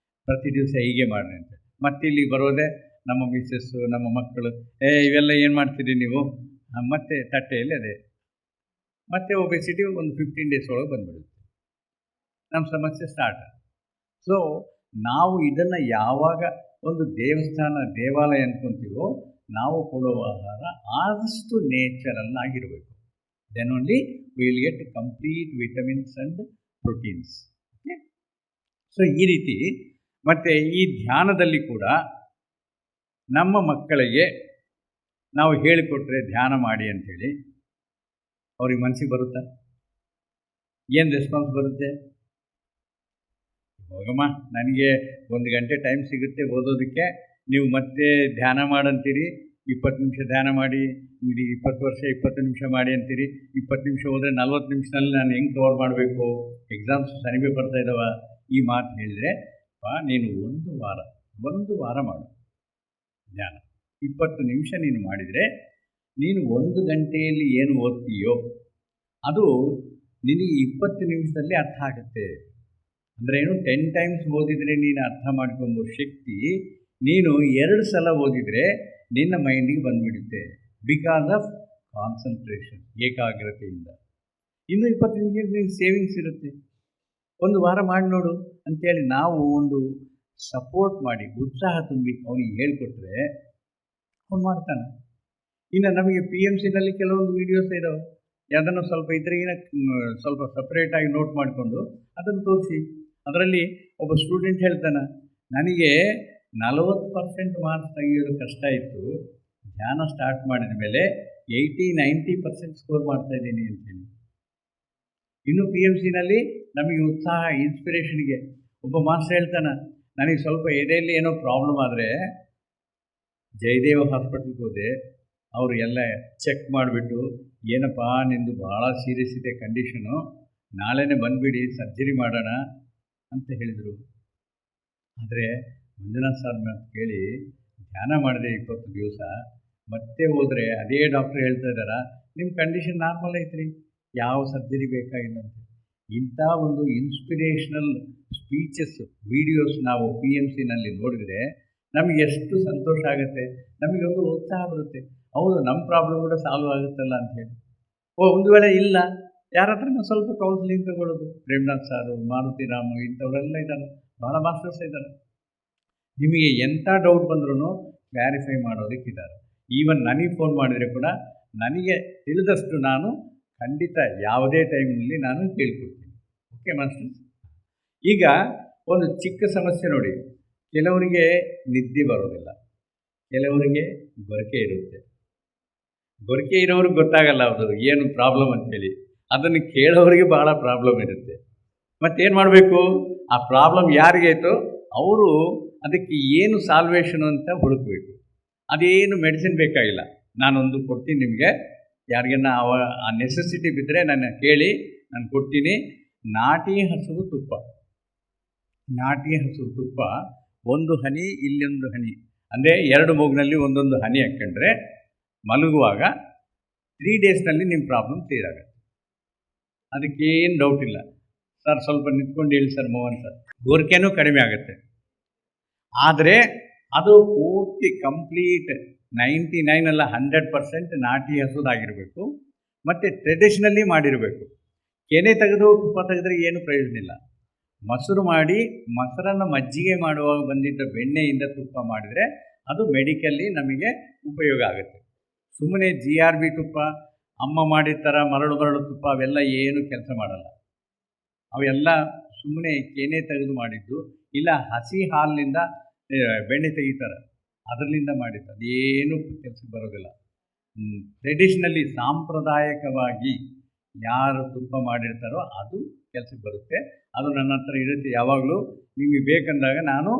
ಪ್ರತಿ ದಿವಸ ಹೀಗೆ ಮಾಡಿರಿ ಅಂತ. ಮತ್ತೆ ಇಲ್ಲಿ ಬರೋದೇ ನಮ್ಮ ಮಿಸ್ಸಸ್ಸು, ನಮ್ಮ ಮಕ್ಕಳು, ಇವೆಲ್ಲ ಏನು ಮಾಡ್ತೀರಿ ನೀವು, ಮತ್ತೆ ತಟ್ಟೆಯಲ್ಲಿ ಅದೇ. ಮತ್ತು ಒಬೆಸಿಟಿ ಒಂದು 15 ಡೇಸ್ ಒಳಗೆ ಬಂದುಬಿಡುತ್ತೆ, ನಮ್ಮ ಸಮಸ್ಯೆ ಸ್ಟಾರ್ಟ್. ಸೊ ನಾವು ಇದನ್ನು ಯಾವಾಗ ಒಂದು ದೇವಾಲಯ ಅಂದ್ಕೊತೀವೋ, ನಾವು ಕೊಡುವ ಆಹಾರ ಆದಷ್ಟು ನೇಚರಲ್ ಆಗಿರಬೇಕು. Then only will get complete vitamins and proteins. Okay, so ಈ ರೀತಿ. ಮತ್ತು ಈ ಧ್ಯಾನದಲ್ಲಿ ಕೂಡ ನಮ್ಮ ಮಕ್ಕಳಿಗೆ ನಾವು ಹೇಳಿಕೊಟ್ರೆ ಧ್ಯಾನ ಮಾಡಿ ಅಂಥೇಳಿ ಅವ್ರಿಗೆ ಮನಸ್ಸಿಗೆ ಬರುತ್ತಾ? ಏನು ರೆಸ್ಪಾನ್ಸ್ ಬರುತ್ತೆ? ಹೋಗಮ್ಮ, ನನಗೆ 1 ಗಂಟೆ ಟೈಮ್ ಸಿಗುತ್ತೆ ಓದೋದಕ್ಕೆ, ನೀವು ಮತ್ತೆ ಧ್ಯಾನ ಮಾಡಂತೀರಿ, 20 ನಿಮಿಷ ಧ್ಯಾನ ಮಾಡಿ, 20 ವರ್ಷ 20 ನಿಮಿಷ ಮಾಡಿ ಅಂತೀರಿ. 20 ನಿಮಿಷ ಹೋದರೆ 40 ನಿಮಿಷದಲ್ಲಿ ನಾನು ಹೆಂಗೆ ಕವರ್ ಮಾಡಬೇಕು, ಎಕ್ಸಾಮ್ಸ್ ಸಮೀಪ ಬರ್ತಾ ಇದ್ದಾವ, ಈ ಮಾತು ಹೇಳಿದರೆ, ನೀನು ಒಂದು ವಾರ ಮಾಡು ಧ್ಯಾನ. 20 ನಿಮಿಷ ನೀನು ಮಾಡಿದರೆ, ನೀನು 1 ಗಂಟೆಯಲ್ಲಿ ಏನು ಓದ್ತೀಯೋ ಅದು ನಿನಗೆ 20 ನಿಮಿಷದಲ್ಲಿ ಅರ್ಥ ಆಗುತ್ತೆ. ಅಂದರೆ ಏನು, 10 ಟೈಮ್ಸ್ ಓದಿದರೆ ನೀನು ಅರ್ಥ ಮಾಡ್ಕೊಂಬೋ ಶಕ್ತಿ ನೀನು 2 ಸಲ ಓದಿದರೆ ನಿನ್ನ ಮೈಂಡಿಗೆ ಬಂದುಬಿಡುತ್ತೆ. ಬಿಕಾಸ್ ಆಫ್ ಕಾನ್ಸಂಟ್ರೇಷನ್, ಏಕಾಗ್ರತೆಯಿಂದ. ಇನ್ನೂ 20 ನಿಮಿಷ ನಿನಗೆ ಸೇವಿಂಗ್ಸ್ ಇರುತ್ತೆ. 1 ವಾರ ಮಾಡಿ ನೋಡು ಅಂಥೇಳಿ ನಾವು ಒಂದು ಸಪೋರ್ಟ್ ಮಾಡಿ, ಉತ್ಸಾಹ ತುಂಬಿ ಅವನಿಗೆ ಹೇಳಿಕೊಟ್ರೆ ಅವನು ಮಾಡ್ತಾನೆ. ಇನ್ನು ನಮಗೆ PMCನಲ್ಲಿ ಕೆಲವೊಂದು ವೀಡಿಯೋಸ್ ಇದ್ದಾವೆ, ಅದನ್ನು ಸ್ವಲ್ಪ ಇದ್ರಿಗಿನ ಸ್ವಲ್ಪ ಸಪ್ರೇಟಾಗಿ ನೋಟ್ ಮಾಡಿಕೊಂಡು ಅದನ್ನು ತೋರಿಸಿ. ಅದರಲ್ಲಿ ಒಬ್ಬ ಸ್ಟೂಡೆಂಟ್ ಹೇಳ್ತಾನೆ, ನನಗೆ 40% ಮಾರ್ಕ್ಸ್ ತೆಗೆಯೋದು ಕಷ್ಟ ಇತ್ತು, ಧ್ಯಾನ ಸ್ಟಾರ್ಟ್ ಮಾಡಿದ ಮೇಲೆ 80-90% ಸ್ಕೋರ್ ಮಾಡ್ತಾಯಿದ್ದೀನಿ ಅಂತೇಳಿ. ಇನ್ನು PMCನಲ್ಲಿ ನಮಗೆ ಉತ್ಸಾಹ, ಇನ್ಸ್ಪಿರೇಷನ್ಗೆ ಒಬ್ಬ ಮಾಸ್ಟರ್ ಹೇಳ್ತಾನೆ, ನನಗೆ ಸ್ವಲ್ಪ ಎದೆಯಲ್ಲಿ ಏನೋ ಪ್ರಾಬ್ಲಮ್ ಆದರೆ ಜಯದೇವ ಹಾಸ್ಪಿಟ್ಲಿಗೆ ಹೋದೆ, ಅವರು ಎಲ್ಲ ಚೆಕ್ ಮಾಡಿಬಿಟ್ಟು, ಏನಪ್ಪ ನಿಂದು ಭಾಳ ಸೀರಿಯಸ್ ಇದೆ ಕಂಡೀಷನು, ನಾಳೆನೇ ಬಂದುಬಿಡಿ ಸರ್ಜರಿ ಮಾಡೋಣ ಅಂತ ಹೇಳಿದರು. ಆದರೆ ಮಂಜುನಾಥ್ ಸರ್ ಮಾತು ಕೇಳಿ ಧ್ಯಾನ ಮಾಡಿದೆ 20 ದಿವಸ, ಮತ್ತೆ ಹೋದರೆ ಅದೇ ಡಾಕ್ಟ್ರ್ ಹೇಳ್ತಾ ಇದ್ದಾರೆ, ನಿಮ್ಮ ಕಂಡೀಷನ್ ನಾರ್ಮಲ್ ಐತ್ರಿ, ಯಾವ ಸರ್ಜರಿ ಬೇಕಾಗಿಲ್ಲ ಅಂತ. ಇಂಥ ಒಂದು ಇನ್ಸ್ಪಿರೇಷನಲ್ ಸ್ಪೀಚಸ್, ವೀಡಿಯೋಸ್ ನಾವು PMCನಲ್ಲಿ ನೋಡಿದರೆ ನಮಗೆ ಎಷ್ಟು ಸಂತೋಷ ಆಗುತ್ತೆ, ನಮಗೊಂದು ಉತ್ಸಾಹ ಬರುತ್ತೆ. ಹೌದು, ನಮ್ಮ ಪ್ರಾಬ್ಲಮ್ ಕೂಡ ಸಾಲ್ವ್ ಆಗುತ್ತಲ್ಲ ಅಂಥೇಳಿ. ಒಂದು ವೇಳೆ ಇಲ್ಲ, ಯಾರ ಹತ್ರನೂ ಸ್ವಲ್ಪ ಕೌನ್ಸಿಲಿಂಗ್ ತಗೊಳ್ಳೋದು. ಪ್ರೇಮ್ನಾಥ್ ಸಾರು, ಮಾರುತಿ ರಾಮು ಇಂಥವರೆಲ್ಲ ಇದ್ದಾರೆ, ಭಾಳ ಮಾಸ್ಟರ್ಸ್ ಇದ್ದಾರೆ. ನಿಮಗೆ ಎಂಥ ಡೌಟ್ ಬಂದ್ರೂ ಕ್ಲಾರಿಫೈ ಮಾಡೋದಕ್ಕಿದ್ದಾರೆ. ಈವನ್ ನನಗೆ ಫೋನ್ ಮಾಡಿದರೆ ಕೂಡ ನನಗೆ ತಿಳಿದಷ್ಟು ನಾನು ಖಂಡಿತ ಯಾವುದೇ ಟೈಮ್ನಲ್ಲಿ ನಾನು ಕೇಳ್ಕೊಡ್ತೀನಿ. Okay masters. ಈಗ ಒಂದು ಚಿಕ್ಕ ಸಮಸ್ಯೆ ನೋಡಿ, ಕೆಲವರಿಗೆ ನಿದ್ದೆ ಬರೋದಿಲ್ಲ, ಕೆಲವರಿಗೆ ಗೊರಕೆ ಇರುತ್ತೆ. ಗೊರಕೆ ಇರೋರಿಗೆ ಗೊತ್ತಾಗಲ್ಲ ಅದು ಏನು ಪ್ರಾಬ್ಲಮ್ ಅಂತೇಳಿ, ಅದನ್ನು ಕೇಳೋರಿಗೆ ಭಾಳ ಪ್ರಾಬ್ಲಮ್ ಇರುತ್ತೆ. ಮತ್ತೇನು ಮಾಡಬೇಕು? ಆ ಪ್ರಾಬ್ಲಮ್ ಯಾರಿಗಾಯಿತೋ ಅವರು ಅದಕ್ಕೆ ಏನು ಸಾಲ್ವೇಷನ್ ಅಂತ ಹುಡುಕಬೇಕು. ಅದೇನು ಮೆಡಿಸಿನ್ ಬೇಕಾಗಿಲ್ಲ, ನಾನೊಂದು ಕೊಡ್ತೀನಿ ನಿಮಗೆ. ಯಾರಿಗನ್ನ ಆ ನೆಸೆಸಿಟಿ ಬಿದ್ದರೆ ನನ್ನ ಕೇಳಿ, ನಾನು ಕೊಡ್ತೀನಿ. ನಾಟಿ ಹಸುರು ತುಪ್ಪ, ನಾಟಿ ಹಸುರು ತುಪ್ಪ ಒಂದು ಹನಿ ಇಲ್ಲೊಂದು ಹನಿ, ಅಂದರೆ 2 ಮೂಗಿನಲ್ಲಿ ಒಂದೊಂದು ಹನಿ ಹಾಕ್ಕೊಂಡ್ರೆ ಮಲಗುವಾಗ 3 ಡೇಸ್ನಲ್ಲಿ ನಿಮ್ಮ ಪ್ರಾಬ್ಲಮ್ ಕ್ಲಿಯರ್ ಆಗುತ್ತೆ. ಅದಕ್ಕೇನು ಡೌಟ್ ಇಲ್ಲ. ಸರ್ ಸ್ವಲ್ಪ ನಿಂತ್ಕೊಂಡು ಹೇಳಿ ಸರ್ ಮೋಹನ್ ಸರ್, ಗೊರಕೆನೂ ಕಡಿಮೆ ಆಗುತ್ತೆ. ಆದರೆ ಅದು ಪೂರ್ತಿ ಕಂಪ್ಲೀಟ್ 99 ಅಲ್ಲ 100% ನಾಟಿ ಹಸುದಾಗಿರಬೇಕು, ಮತ್ತು ಟ್ರೆಡಿಷ್ನಲಿ ಮಾಡಿರಬೇಕು. ಕೆನೆ ತೆಗೆದು ತುಪ್ಪ ತೆಗೆದ್ರೆ ಏನು ಪ್ರಯೋಜನ ಇಲ್ಲ. ಮೊಸರು ಮಾಡಿ ಮೊಸರನ್ನು ಮಜ್ಜಿಗೆ ಮಾಡುವಾಗ ಬಂದಿದ್ದ ಬೆಣ್ಣೆಯಿಂದ ತುಪ್ಪ ಮಾಡಿದರೆ ಅದು ಮೆಡಿಕಲ್ಲಿ ನಮಗೆ ಉಪಯೋಗ ಆಗುತ್ತೆ. ಸುಮ್ಮನೆ GRB ತುಪ್ಪ, ಅಮ್ಮ ಮಾಡಿದ ಥರ ಮರಳು ತುಪ್ಪ ಅವೆಲ್ಲ ಏನು ಕೆಲಸ ಮಾಡಲ್ಲ. ಅವೆಲ್ಲ ಸುಮ್ಮನೆ ಕೆನೆ ತೆಗೆದು ಮಾಡಿದ್ದು, ಇಲ್ಲ ಹಸಿ ಹಾಲಿನಿಂದ ಬೆಣ್ಣೆ ತೆಗಿತಾರೆ, ಅದರಿಂದ ಮಾಡಿದ್ದು, ಅದೇನು ಕೆಲಸಕ್ಕೆ ಬರೋದಿಲ್ಲ. ಟ್ರೆಡಿಷ್ನಲಿ ಸಾಂಪ್ರದಾಯಿಕವಾಗಿ ಯಾರು ತುಪ್ಪ ಮಾಡಿರ್ತಾರೋ ಅದು ಕೆಲಸಕ್ಕೆ ಬರುತ್ತೆ. ಅದು ನನ್ನ ಹತ್ರ ಇರುತ್ತೆ ಯಾವಾಗಲೂ. ನಿಮಗೆ ಬೇಕಂದಾಗ ನಾನು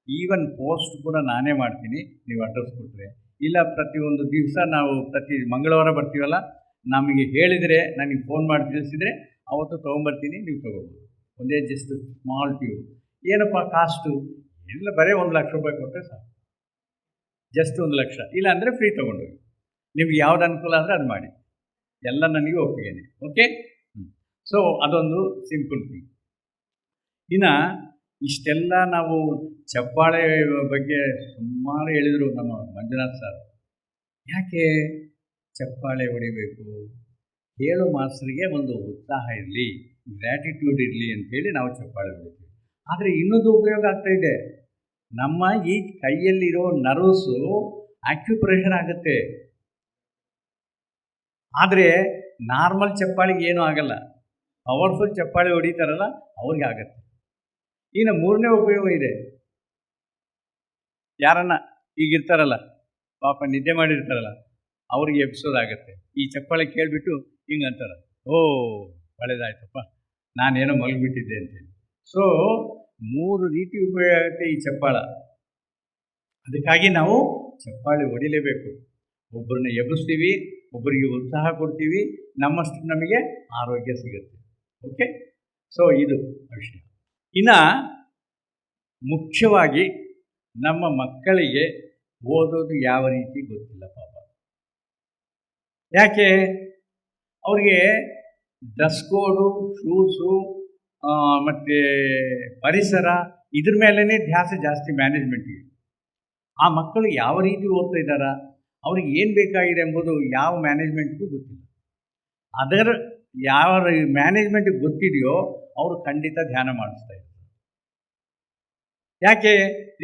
ಈವನ್ ಪೋಸ್ಟ್ ಕೂಡ ನಾನೇ ಮಾಡ್ತೀನಿ, ನೀವು ಅಡ್ರೆಸ್ ಕೊಟ್ಟರೆ. ಇಲ್ಲ ಪ್ರತಿಯೊಂದು ದಿವಸ ನಾವು ಪ್ರತಿ ಮಂಗಳವಾರ ಬರ್ತೀವಲ್ಲ, ನಮಗೆ ಹೇಳಿದರೆ ನನಗೆ ಫೋನ್ ಮಾಡಿ ತಿಳಿಸಿದರೆ ಅವತ್ತು ತೊಗೊಂಬರ್ತೀನಿ, ನೀವು ತೊಗೋಬೋದು. ಒಂದೇ ಜಸ್ಟ್ ಸ್ಮಾಲ್ ಟ್ಯೂಬ್. ಏನಪ್ಪ ಕಾಸ್ಟು? ಇಲ್ಲ ಬರೀ 1 ಲಕ್ಷ ರೂಪಾಯಿ ಕೊಟ್ಟರೆ ಸಾಕು, ಜಸ್ಟ್ 1 ಲಕ್ಷ. ಇಲ್ಲ ಅಂದರೆ ಫ್ರೀ ತೊಗೊಂಡೋಗಿ, ನಿಮ್ಗೆ ಯಾವ್ದು ಅನುಕೂಲ ಅಂದರೆ ಅದು ಮಾಡಿ, ಎಲ್ಲ ನನಗೆ ಒಪ್ಪಿಗೆನೆ. ಓಕೆ. ಸೊ ಅದೊಂದು ಸಿಂಪಲ್ ಥಿಂಗ್. ಇನ್ನು ಇಷ್ಟೆಲ್ಲ ನಾವು ಚಪ್ಪಾಳೆ ಬಗ್ಗೆ ಸುಮಾರು ಹೇಳಿದರು ನಮ್ಮ ಮಂಜುನಾಥ್ ಸರ್. ಯಾಕೆ ಚಪ್ಪಾಳೆ ಹೊಡಿಬೇಕು? ಹೇಳೋ ಮಾಸ್ಟರಿಗೆ ಒಂದು ಉತ್ಸಾಹ ಇರಲಿ, ಗ್ರ್ಯಾಟಿಟ್ಯೂಡ್ ಇರಲಿ ಅಂಥೇಳಿ ನಾವು ಚಪ್ಪಾಳೆ ಹೊಡಿತೀವಿ. ಆದರೆ ಇನ್ನೊಂದು ಉಪಯೋಗ ಆಗ್ತಾಯಿದೆ, ನಮ್ಮ ಈ ಕೈಯಲ್ಲಿರೋ ನರ್ವ್ಸು ಆಕ್ಯುಪ್ರೆಷರ್ ಆಗುತ್ತೆ. ಆದರೆ ನಾರ್ಮಲ್ ಚಪ್ಪಾಳಿಗೆ ಏನೂ ಆಗಲ್ಲ, ಪವರ್ಫುಲ್ ಚಪ್ಪಾಳೆ ಹೊಡಿತಾರಲ್ಲ ಅವ್ರಿಗೆ ಆಗತ್ತೆ. ಇನ್ನು 3ನೇ ಉಪಯೋಗ ಇದೆ. ಯಾರನ್ನ ಈಗಿರ್ತಾರಲ್ಲ ಪಾಪ ನಿದ್ದೆ ಮಾಡಿರ್ತಾರಲ್ಲ ಅವ್ರಿಗೆ ಎಬ್ಸೋದಾಗತ್ತೆ. ಈ ಚಪ್ಪಾಳೆ ಕೇಳಿಬಿಟ್ಟು ಹಿಂಗೆ ಅಂತಾರೆ, ಓ ಒಳ್ಳೆದಾಯ್ತಪ್ಪ, ನಾನೇನೋ ಮಲಗಿಬಿಟ್ಟಿದ್ದೆ ಅಂತೇಳಿ. ಸೊ 3 ರೀತಿ ಉಪಯೋಗ ಆಗುತ್ತೆ ಈ ಚಪ್ಪಾಳ. ಅದಕ್ಕಾಗಿ ನಾವು ಚಪ್ಪಾಳೆ ಹೊಡಿಲೇಬೇಕು. ಒಬ್ಬರನ್ನ ಎಬ್ಬಿಸ್ತೀವಿ, ಒಬ್ಬರಿಗೆ ಉತ್ಸಾಹ ಕೊಡ್ತೀವಿ, ನಮ್ಮಷ್ಟು ನಮಗೆ ಆರೋಗ್ಯ ಸಿಗುತ್ತೆ. ಓಕೆ. ಸೊ ಇದು ವಿಷಯ. ಇನ್ನು ಮುಖ್ಯವಾಗಿ ನಮ್ಮ ಮಕ್ಕಳಿಗೆ ಓದೋದು ಯಾವ ರೀತಿ ಗೊತ್ತಿಲ್ಲ ಪಾಪ. ಯಾಕೆ? ಅವ್ರಿಗೆ ಡ್ರೆಸ್ ಕೋಡು, ಶೂಸು ಮತ್ತು ಪರಿಸರ ಇದ್ರ ಮೇಲೇ ಧ್ಯಾಸ ಜಾಸ್ತಿ ಮ್ಯಾನೇಜ್ಮೆಂಟಿಗೆ. ಆ ಮಕ್ಕಳು ಯಾವ ರೀತಿ ಓದ್ತಾ ಇದ್ದಾರ, ಅವ್ರಿಗೆ ಏನು ಬೇಕಾಗಿದೆ ಎಂಬುದು ಯಾವ ಮ್ಯಾನೇಜ್ಮೆಂಟ್ಗೂ ಗೊತ್ತಿಲ್ಲ. ಅದರ ಯಾವ ಮ್ಯಾನೇಜ್ಮೆಂಟ್ಗೆ ಗೊತ್ತಿದೆಯೋ ಅವರು ಖಂಡಿತ ಧ್ಯಾನ ಮಾಡಿಸ್ತಾ ಇದ್ದಾರೆ. ಯಾಕೆ?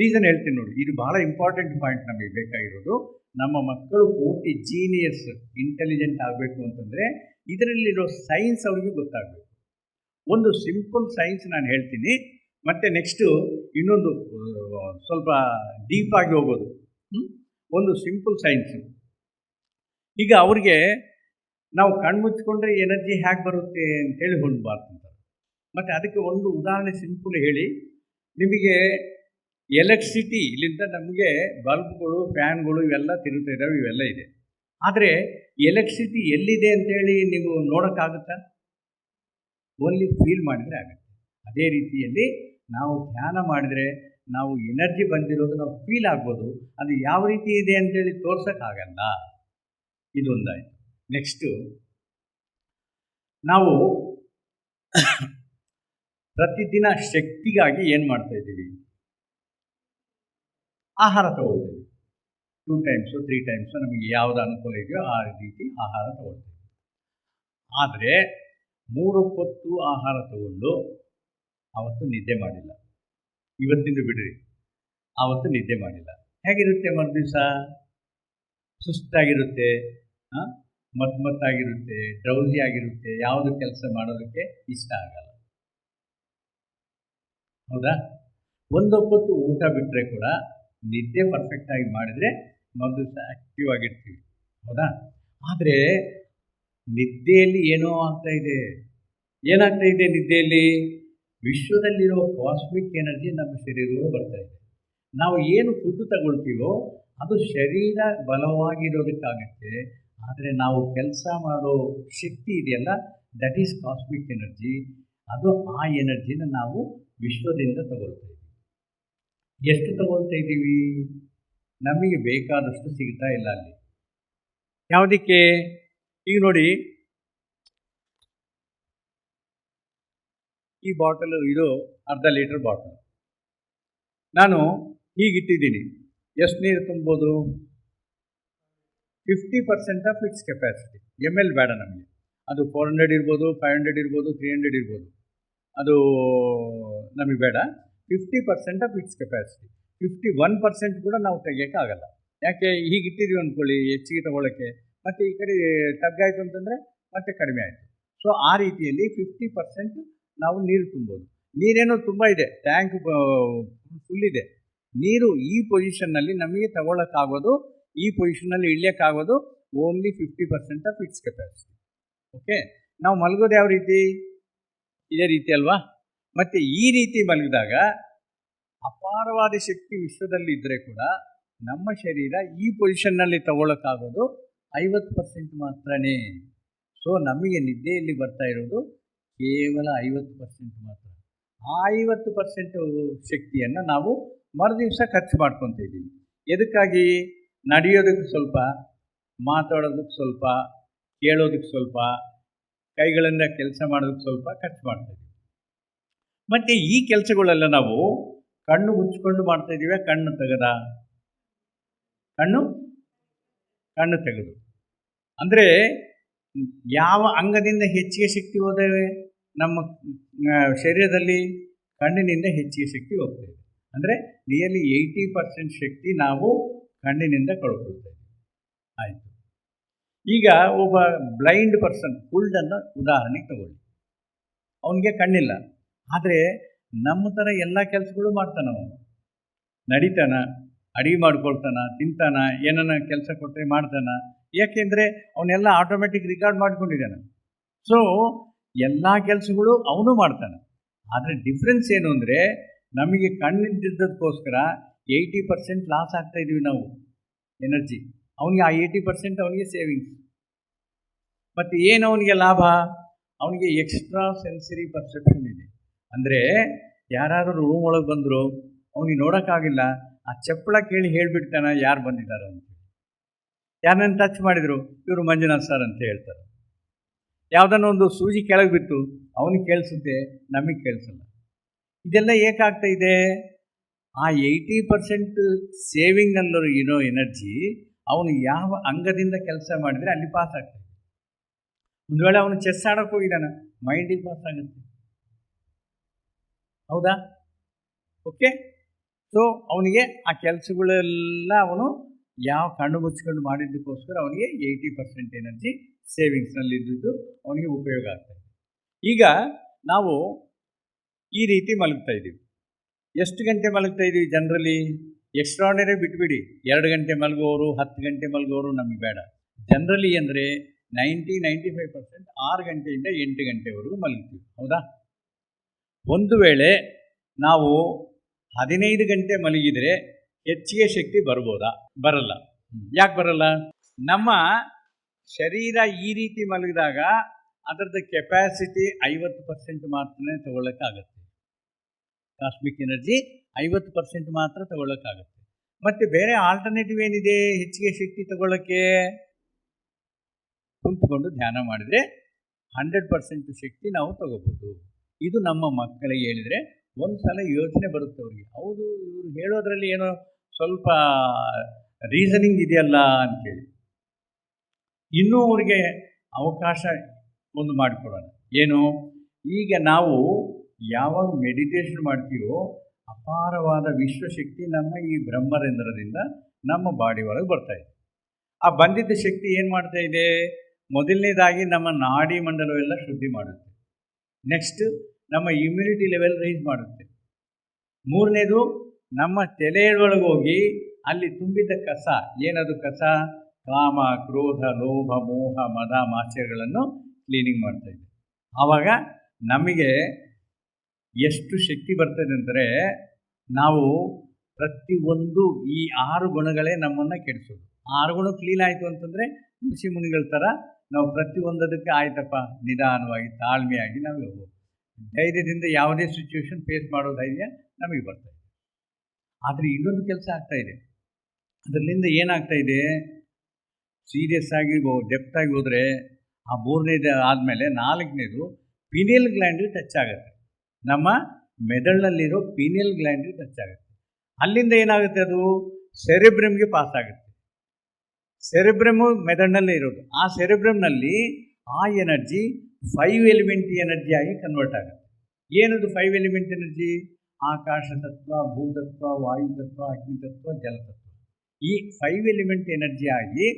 ರೀಸನ್ ಹೇಳ್ತೀನಿ ನೋಡಿ, ಇದು ಭಾಳ ಇಂಪಾರ್ಟೆಂಟ್ ಪಾಯಿಂಟ್ ನಮಗೆ ಬೇಕಾಗಿರೋದು. ನಮ್ಮ ಮಕ್ಕಳು ಪೂರ್ತಿ ಜೀನಿಯಸ್, ಇಂಟೆಲಿಜೆಂಟ್ ಆಗಬೇಕು ಅಂತಂದರೆ ಇದರಲ್ಲಿರೋ ಸೈನ್ಸ್ ಅವರಿಗೆ ಗೊತ್ತಾಗಬೇಕು. ಒಂದು ಸಿಂಪಲ್ ಸೈನ್ಸ್ ನಾನು ಹೇಳ್ತೀನಿ, ಮತ್ತು ನೆಕ್ಸ್ಟು ಇನ್ನೊಂದು ಸ್ವಲ್ಪ ಡೀಪಾಗಿ ಹೋಗೋದು. ಒಂದು ಸಿಂಪಲ್ ಸೈನ್ಸು. ಈಗ ಅವ್ರಿಗೆ ನಾವು ಕಣ್ಮುಚ್ಕೊಂಡ್ರೆ ಎನರ್ಜಿ ಹೇಗೆ ಬರುತ್ತೆ ಅಂತೇಳಿ ಹೊಂದಬಾರ್ದು ಅಂತಾರೆ. ಮತ್ತು ಅದಕ್ಕೆ ಒಂದು ಉದಾಹರಣೆ ಸಿಂಪಲ್ ಹೇಳಿ, ನಿಮಗೆ ಎಲೆಕ್ಟ್ರಿಸಿಟಿ ಇಲ್ಲಿಂದ ನಮಗೆ ಬಲ್ಬ್ಗಳು, ಫ್ಯಾನ್ಗಳು ಇವೆಲ್ಲ ತಿರುಗ್ತಾ ಇದ್ದಾವೆ, ಇವೆಲ್ಲ ಇದೆ. ಆದರೆ ಎಲೆಕ್ಟ್ರಿಸಿಟಿ ಎಲ್ಲಿದೆ ಅಂತೇಳಿ ನೀವು ನೋಡೋಕ್ಕಾಗುತ್ತಾ? ಓನ್ಲಿ ಫೀಲ್ ಮಾಡಿದರೆ ಆಗುತ್ತೆ. ಅದೇ ರೀತಿಯಲ್ಲಿ ನಾವು ಧ್ಯಾನ ಮಾಡಿದರೆ ನಾವು ಎನರ್ಜಿ ಬಂದಿರೋದು ನಾವು ಫೀಲ್ ಆಗ್ಬೋದು. ಅದು ಯಾವ ರೀತಿ ಇದೆ ಅಂತೇಳಿ ತೋರ್ಸೋಕ್ಕಾಗಲ್ಲ. ಇದೊಂದಾಯಿತು. ನೆಕ್ಸ್ಟು ನಾವು ಪ್ರತಿದಿನ ಶಕ್ತಿಗಾಗಿ ಏನು ಮಾಡ್ತಾಯಿದ್ದೀವಿ? ಆಹಾರ ತಗೊಳ್ತೀವಿ. 2 ಟೈಮ್ಸು 3 ಟೈಮ್ಸು ನಮಗೆ ಯಾವುದು ಅನುಕೂಲ ಇದೆಯೋ ಆ ರೀತಿ ಆಹಾರ ತಗೊಳ್ತೀವಿ. ಆದರೆ 3 ಹೊತ್ತು ಆಹಾರ ತಗೊಂಡು ಅವತ್ತು ನಿದ್ದೆ ಮಾಡಿಲ್ಲ, ಇವತ್ತಿಂದು ಬಿಡ್ರಿ, ಆವತ್ತು ನಿದ್ದೆ ಮಾಡಿಲ್ಲ, ಹೇಗಿರುತ್ತೆ ಮರುದಿವಸ? ಸುಸ್ತಾಗಿರುತ್ತೆ, ಮತ್ತಾಗಿರುತ್ತೆ, ಡ್ರೌಸಿ ಆಗಿರುತ್ತೆ, ಯಾವುದು ಕೆಲಸ ಮಾಡೋದಕ್ಕೆ ಇಷ್ಟ ಆಗಲ್ಲ. ಹೌದಾ? ಒಂದೊಪ್ಪತ್ತು ಊಟ ಬಿಟ್ಟರೆ ಕೂಡ ನಿದ್ದೆ ಪರ್ಫೆಕ್ಟಾಗಿ ಮಾಡಿದರೆ ಮರುದಿವಸ ಆ್ಯಕ್ಟಿವ್ ಆಗಿರ್ತೀವಿ. ಹೌದಾ? ಆದರೆ ನಿದ್ದೆಯಲ್ಲಿ ಏನೋ ಆಗ್ತಾ ಇದೆ. ಏನಾಗ್ತಾ ಇದೆ ನಿದ್ದೆಯಲ್ಲಿ? ವಿಶ್ವದಲ್ಲಿರೋ ಕಾಸ್ಮಿಕ್ ಎನರ್ಜಿ ನಮ್ಮ ಶರೀರಗಳು ಬರ್ತಾ ಇದೆ. ನಾವು ಏನು ಫುಡ್ ತಗೊಳ್ತೀವೋ ಅದು ಶರೀರ ಬಲವಾಗಿರೋದಕ್ಕಾಗತ್ತೆ. ಆದರೆ ನಾವು ಕೆಲಸ ಮಾಡೋ ಶಕ್ತಿ ಇದೆಯಲ್ಲ, ದಟ್ ಈಸ್ ಕಾಸ್ಮಿಕ್ ಎನರ್ಜಿ. ಅದು ಆ ಎನರ್ಜಿನ ನಾವು ವಿಶ್ವದಿಂದ ತಗೊಳ್ತಾ ಇದ್ದೀವಿ. ಎಷ್ಟು ತಗೊಳ್ತಾ ಇದ್ದೀವಿ? ನಮಗೆ ಬೇಕಾದಷ್ಟು ಸಿಗ್ತಾ ಇಲ್ಲ ಅಲ್ಲಿ. ಯಾವುದಕ್ಕೆ? ಈಗ ನೋಡಿ, ಈ ಬಾಟಲು ಇದು ಅರ್ಧ ಲೀಟರ್ ಬಾಟಲ್. ನಾನು ಹೀಗಿಟ್ಟಿದ್ದೀನಿ. ಎಷ್ಟು ನೀರು ತುಂಬೋದು? 50% ಆಫ್ ಇಟ್ಸ್ ಕೆಪಾಸಿಟಿ. ml ಬೇಡ ನಮಗೆ. ಅದು 400 ಇರ್ಬೋದು, 500 ಇರ್ಬೋದು, 300 ಇರ್ಬೋದು, ಅದು ನಮಗೆ ಬೇಡ. 50% ಆಫ್ ಇಟ್ಸ್ ಕೆಪಾಸಿಟಿ. 51% ಕೂಡ ನಾವು ತೆಗಿಯೋಕ್ಕಾಗಲ್ಲ. ಯಾಕೆ? ಹೀಗಿಟ್ಟಿದ್ದೀವಿ ಅಂದ್ಕೊಳ್ಳಿ, ಹೆಚ್ಚಿಗೆ ತೊಗೊಳ್ಳೋಕ್ಕೆ, ಮತ್ತು ಈ ಕಡೆ ತಗ್ಗಾಯಿತು ಅಂತಂದರೆ ಮತ್ತೆ ಕಡಿಮೆ ಆಯಿತು. ಸೊ ಆ ರೀತಿಯಲ್ಲಿ 50% ನಾವು ನೀರು ತುಂಬೋದು. ನೀರೇನೋ ತುಂಬ ಇದೆ, ಟ್ಯಾಂಕ್ ಫುಲ್ ಇದೆ. ನೀರು ಈ ಪೊಸಿಷನ್ನಲ್ಲಿ ನಮಗೆ ತಗೊಳ್ಳೋಕ್ಕಾಗೋದು, ಈ ಪೊಸಿಷನ್ನಲ್ಲಿ ಇಳಿಯೋಕ್ಕಾಗೋದು only 50% of its capacity. Okay? ನಾವು ಮಲಗೋದು ಯಾವ ರೀತಿ? ಇದೇ ರೀತಿ ಅಲ್ವಾ? ಮತ್ತು ಈ ರೀತಿ ಮಲಗಿದಾಗ ಅಪಾರವಾದ ಶಕ್ತಿ ವಿಶ್ವದಲ್ಲಿ ಇದ್ದರೆ ಕೂಡ ನಮ್ಮ ಶರೀರ ಈ ಪೊಸಿಷನ್ನಲ್ಲಿ ತಗೊಳ್ಳೋಕ್ಕಾಗೋದು 50% ಮಾತ್ರನೇ. ಸೊ ನಮಗೆ ನಿದ್ದೆಯಲ್ಲಿ ಬರ್ತಾ ಇರೋದು ಕೇವಲ 50% ಮಾತ್ರ. ಆ 50% ಶಕ್ತಿಯನ್ನು ನಾವು ಮರುದಿವಸ ಖರ್ಚು ಮಾಡ್ಕೊತ ಇದ್ದೀವಿ. ಎದಕ್ಕಾಗಿ? ನಡೆಯೋದಕ್ಕೆ ಸ್ವಲ್ಪ, ಮಾತಾಡೋದಕ್ಕೆ ಸ್ವಲ್ಪ, ಕೇಳೋದಕ್ಕೆ ಸ್ವಲ್ಪ, ಕೈಗಳಿಂದ ಕೆಲಸ ಮಾಡೋದಕ್ಕೆ ಸ್ವಲ್ಪ ಖರ್ಚು ಮಾಡ್ತಾಯಿದ್ದೀವಿ. ಮತ್ತು ಈ ಕೆಲಸಗಳೆಲ್ಲ ನಾವು ಕಣ್ಣು ಮುಚ್ಚಿಕೊಂಡು ಮಾಡ್ತಾಯಿದ್ದೀವಿ. ಕಣ್ಣು ತೆಗೆದ ಕಣ್ಣು ತೆಗೆದು ಅಂದರೆ ಯಾವ ಅಂಗದಿಂದ ಹೆಚ್ಚಿಗೆ ಶಕ್ತಿ ಹೋದೇವೆ? ನಮ್ಮ ಶರೀರದಲ್ಲಿ ಕಣ್ಣಿನಿಂದ ಹೆಚ್ಚಿಗೆ ಶಕ್ತಿ ಹೋಗ್ತಾಯಿದೆ. ಅಂದರೆ ನಿಯರ್ಲಿ 80% ಶಕ್ತಿ ನಾವು ಕಣ್ಣಿನಿಂದ ಕಳ್ಕೊಳ್ತಾ ಇದ್ದೀವಿ. ಆಯಿತು. ಈಗ ಒಬ್ಬ ಬ್ಲೈಂಡ್ ಪರ್ಸನ್, ಕುಲ್ಡನ್ನು ಉದಾಹರಣೆಗೆ ತಗೊಳ್ಳಿ. ಅವನಿಗೆ ಕಣ್ಣಿಲ್ಲ, ಆದರೆ ನಮ್ಮ ಥರ ಎಲ್ಲ ಕೆಲಸಗಳು ಮಾಡ್ತಾನೆ. ಅವನು ನಡಿತಾನ, ಅಡುಗೆ ಮಾಡ್ಕೊಳ್ತಾನ, ತಿಂತಾನ, ಏನನ್ನ ಕೆಲಸ ಕೊಟ್ಟರೆ ಮಾಡ್ತಾನ. ಯಾಕೆಂದರೆ ಅವನ್ನೆಲ್ಲ ಆಟೋಮೆಟಿಕ್ ರೆಕಾರ್ಡ್ ಮಾಡ್ಕೊಂಡಿದ್ದಾನೆ. ಸೊ ಎಲ್ಲ ಕೆಲಸಗಳು ಅವನು ಮಾಡ್ತಾನೆ. ಆದರೆ ಡಿಫ್ರೆನ್ಸ್ ಏನು ಅಂದರೆ, ನಮಗೆ ಕಣ್ಣಿದ್ದದಕ್ಕೋಸ್ಕರ 80% ಲಾಸ್ ಆಗ್ತಾಯಿದ್ದೀವಿ ನಾವು ಎನರ್ಜಿ. ಅವನಿಗೆ ಆ 80% ಅವನಿಗೆ ಸೇವಿಂಗ್ಸ್. ಮತ್ತು ಏನು ಅವನಿಗೆ ಲಾಭ? ಅವನಿಗೆ ಎಕ್ಸ್ಟ್ರಾ ಸೆನ್ಸರಿ ಪರ್ಸೆಪ್ಷನ್ ಇದೆ. ಅಂದರೆ ಯಾರಾದರೂ ರೂಮ್ ಒಳಗೆ ಬಂದರು, ಅವನಿಗೆ ನೋಡೋಕ್ಕಾಗಿಲ್ಲ, ಆ ಚಪ್ಪಳ ಕೇಳಿ ಹೇಳಿಬಿಡ್ತಾನೆ ಯಾರು ಬಂದಿದ್ದಾರೆ ಅಂತ. ಯಾರನ್ನ ಟಚ್ ಮಾಡಿದರು, ಇವರು ಮಂಜುನಾಥ್ ಸರ್ ಅಂತ ಹೇಳ್ತಾರೆ. ಯಾವುದನ್ನ ಒಂದು ಸೂಜಿ ಕೆಳಗೆ ಬಿತ್ತು, ಅವನಿಗೆ ಕೇಳಿಸುತ್ತೆ, ನಮಗೆ ಕೇಳಿಸಲ್ಲ. ಇದೆಲ್ಲ ಏಕಾಗ್ತಾ ಇದೆ? ಆ 80% ಸೇವಿಂಗ್ನಲ್ಲೂ ಇರೋ ಎನರ್ಜಿ ಅವನು ಯಾವ ಅಂಗದಿಂದ ಕೆಲಸ ಮಾಡಿದರೆ ಅಲ್ಲಿ ಪಾಸ್ ಆಗ್ತದೆ. ಒಂದು ವೇಳೆ ಅವನು ಚೆಸ್ ಆಡೋಕ್ಕೆ ಹೋಗಿದ್ದಾನೆ, ಮೈಂಡಿಗೆ ಪಾಸ್ ಆಗುತ್ತೆ. ಹೌದಾ? ಓಕೆ? ಸೊ ಅವನಿಗೆ ಆ ಕೆಲಸಗಳೆಲ್ಲ ಅವನು ಯಾವ ಕಣ್ಣು ಮುಚ್ಕೊಂಡು ಮಾಡಿದ್ದಕ್ಕೋಸ್ಕರ ಅವನಿಗೆ 80% ಎನರ್ಜಿ ಸೇವಿಂಗ್ಸ್ನಲ್ಲಿದ್ದು ಅವನಿಗೆ ಉಪಯೋಗ ಆಗ್ತಾಯಿದೆ. ಈಗ ನಾವು ಈ ರೀತಿ ಮಲಗ್ತಾ ಇದ್ದೀವಿ. ಎಷ್ಟು ಗಂಟೆ ಮಲಗ್ತಾ ಇದ್ದೀವಿ ಜನರಲಿ? ಎಕ್ಸ್ಟ್ರಾರ್ಡಿನರಿ ಬಿಟ್ಬಿಡಿ, 2 ಗಂಟೆ ಮಲಗೋರು, 10 ಗಂಟೆ ಮಲಗೋರು ನಮಗೆ ಬೇಡ. ಜನರಲಿ ಅಂದರೆ 95% 6 ಗಂಟೆಯಿಂದ 8 ಗಂಟೆವರೆಗೂ ಮಲಗ್ತೀವಿ. ಹೌದಾ? ಒಂದು ವೇಳೆ ನಾವು 15 ಗಂಟೆ ಮಲಗಿದರೆ ಹೆಚ್ಚಿಗೆ ಶಕ್ತಿ ಬರ್ಬೋದಾ? ಬರಲ್ಲ. ಯಾಕೆ ಬರಲ್ಲ? ನಮ್ಮ ಶರೀರ ಈ ರೀತಿ ಮಲಗಿದಾಗ ಅದರದ್ದು ಕೆಪ್ಯಾಸಿಟಿ 50% ಮಾತ್ರ ತಗೊಳ್ಳೋಕ್ಕಾಗತ್ತೆ. ಕಾಸ್ಮಿಕ್ ಎನರ್ಜಿ 50% ಮಾತ್ರ ತಗೊಳ್ಳೋಕ್ಕಾಗತ್ತೆ. ಮತ್ತು ಬೇರೆ ಆಲ್ಟರ್ನೇಟಿವ್ ಏನಿದೆ ಹೆಚ್ಚಿಗೆ ಶಕ್ತಿ ತಗೊಳ್ಳೋಕ್ಕೆ? ಕುಂತ್ಕೊಂಡು ಧ್ಯಾನ ಮಾಡಿದರೆ 100% ಶಕ್ತಿ ನಾವು ತಗೋಬೋದು. ಇದು ನಮ್ಮ ಮಕ್ಕಳಿಗೆ ಹೇಳಿದರೆ ಒಂದು ಸಲ ಯೋಚನೆ ಬರುತ್ತೆ ಅವರಿಗೆ. ಹೌದು, ಇವರು ಹೇಳೋದ್ರಲ್ಲಿ ಏನೋ ಸ್ವಲ್ಪ ರೀಸನಿಂಗ್ ಇದೆಯಲ್ಲ ಅಂತೇಳಿ. ಇನ್ನೂ ಅವರಿಗೆ ಅವಕಾಶ ಒಂದು ಮಾಡಿಕೊಡೋಣ. ಏನು, ಈಗ ನಾವು ಯಾವಾಗ ಮೆಡಿಟೇಷನ್ ಮಾಡ್ತೀವೋ ಅಪಾರವಾದ ವಿಶ್ವಶಕ್ತಿ ನಮ್ಮ ಈ ಬ್ರಹ್ಮರಂಧ್ರದಿಂದ ನಮ್ಮ ಬಾಡಿ ಒಳಗೆ ಬರ್ತಾ ಇದೆ. ಆ ಬಂದಿದ್ದ ಶಕ್ತಿ ಏನು ಮಾಡ್ತಾ ಇದೆ, ಮೊದಲನೇದಾಗಿ ನಮ್ಮ ನಾಡಿ ಮಂಡಲವೆಲ್ಲ ಶುದ್ಧಿ ಮಾಡುತ್ತೆ. ನೆಕ್ಸ್ಟ್ ನಮ್ಮ ಇಮ್ಯುನಿಟಿ ಲೆವೆಲ್ ರೈಸ್ ಮಾಡುತ್ತೆ. ಮೂರನೇದು ನಮ್ಮ ತಲೆಯೊಳಗೆ ಹೋಗಿ ಅಲ್ಲಿ ತುಂಬಿದ್ದ ಕಸ, ಏನದು ಕಸ, ಕಾಮ, ಕ್ರೋಧ, ಲೋಭ, ಮೋಹ, ಮದ, ಮಾತ್ಸರ್ಯಗಳನ್ನು ಕ್ಲೀನಿಂಗ್ ಮಾಡ್ತಾ ಇದೆ. ಆವಾಗ ನಮಗೆ ಎಷ್ಟು ಶಕ್ತಿ ಬರ್ತದೆ ಅಂದರೆ, ನಾವು ಪ್ರತಿಯೊಂದು ಈ 6 ಗುಣಗಳೇ ನಮ್ಮನ್ನು ಕೆಡಿಸೋದು. 6 ಗುಣ ಕ್ಲೀನ್ ಆಯಿತು ಅಂತಂದರೆ ಋಷಿ ಮುನಿಗಳ ಥರ ನಾವು ಪ್ರತಿಯೊಂದಕ್ಕೆ ಆಯ್ತಪ್ಪ ನಿಧಾನವಾಗಿ ತಾಳ್ಮೆಯಾಗಿ ನಾವು ಹೋಗ್ಬೋದು. ಧೈರ್ಯದಿಂದ ಯಾವುದೇ ಸಿಚುವೇಶನ್ ಫೇಸ್ ಮಾಡೋ ಧೈರ್ಯ ನಮಗೆ ಬರ್ತಾಯಿದೆ. ಆದರೆ ಇನ್ನೊಂದು ಕೆಲಸ ಆಗ್ತಾಯಿದೆ. ಅದರಿಂದ ಏನಾಗ್ತಾ ಇದೆ, ಸೀರಿಯಸ್ ಆಗಿ ಡೆಪ್ತ್ ಆಗಿ ಹೋದರೆ ಆ 3ನೇದು ಆದಮೇಲೆ 4ನೇದು ಪಿನಿಯಲ್ ಗ್ಲ್ಯಾಂಡಿಗೆ ಟಚ್ ಆಗುತ್ತೆ. ನಮ್ಮ ಮೆದುಳಿನಲ್ಲಿರೋ ಪಿನಿಯಲ್ ಗ್ಲ್ಯಾಂಡಿಗೆ ಟಚ್ ಆಗುತ್ತೆ. ಅಲ್ಲಿಂದ ಏನಾಗುತ್ತೆ, ಅದು ಸೆರೆಬ್ರಮ್ಗೆ ಪಾಸ್ ಆಗುತ್ತೆ. ಸೆರೆಬ್ರಮು ಮೆದುಳಿನಲ್ಲೇ ಇರೋದು. ಆ ಸೆರೆಬ್ರಮ್ನಲ್ಲಿ ಆ ಎನರ್ಜಿ 5 ಎಲಿಮೆಂಟ್ ಎನರ್ಜಿಯಾಗಿ ಕನ್ವರ್ಟ್ ಆಗುತ್ತೆ. ಏನದು 5 ಎಲಿಮೆಂಟ್ ಎನರ್ಜಿ? ಆಕಾಶ ತತ್ವ, ಭೂತತ್ವ, ವಾಯುತತ್ವ, ಅಗ್ನಿತತ್ವ, ಜಲತತ್ವ. ಈ 5 ಎಲಿಮೆಂಟ್ ಎನರ್ಜಿ ಆಗಿ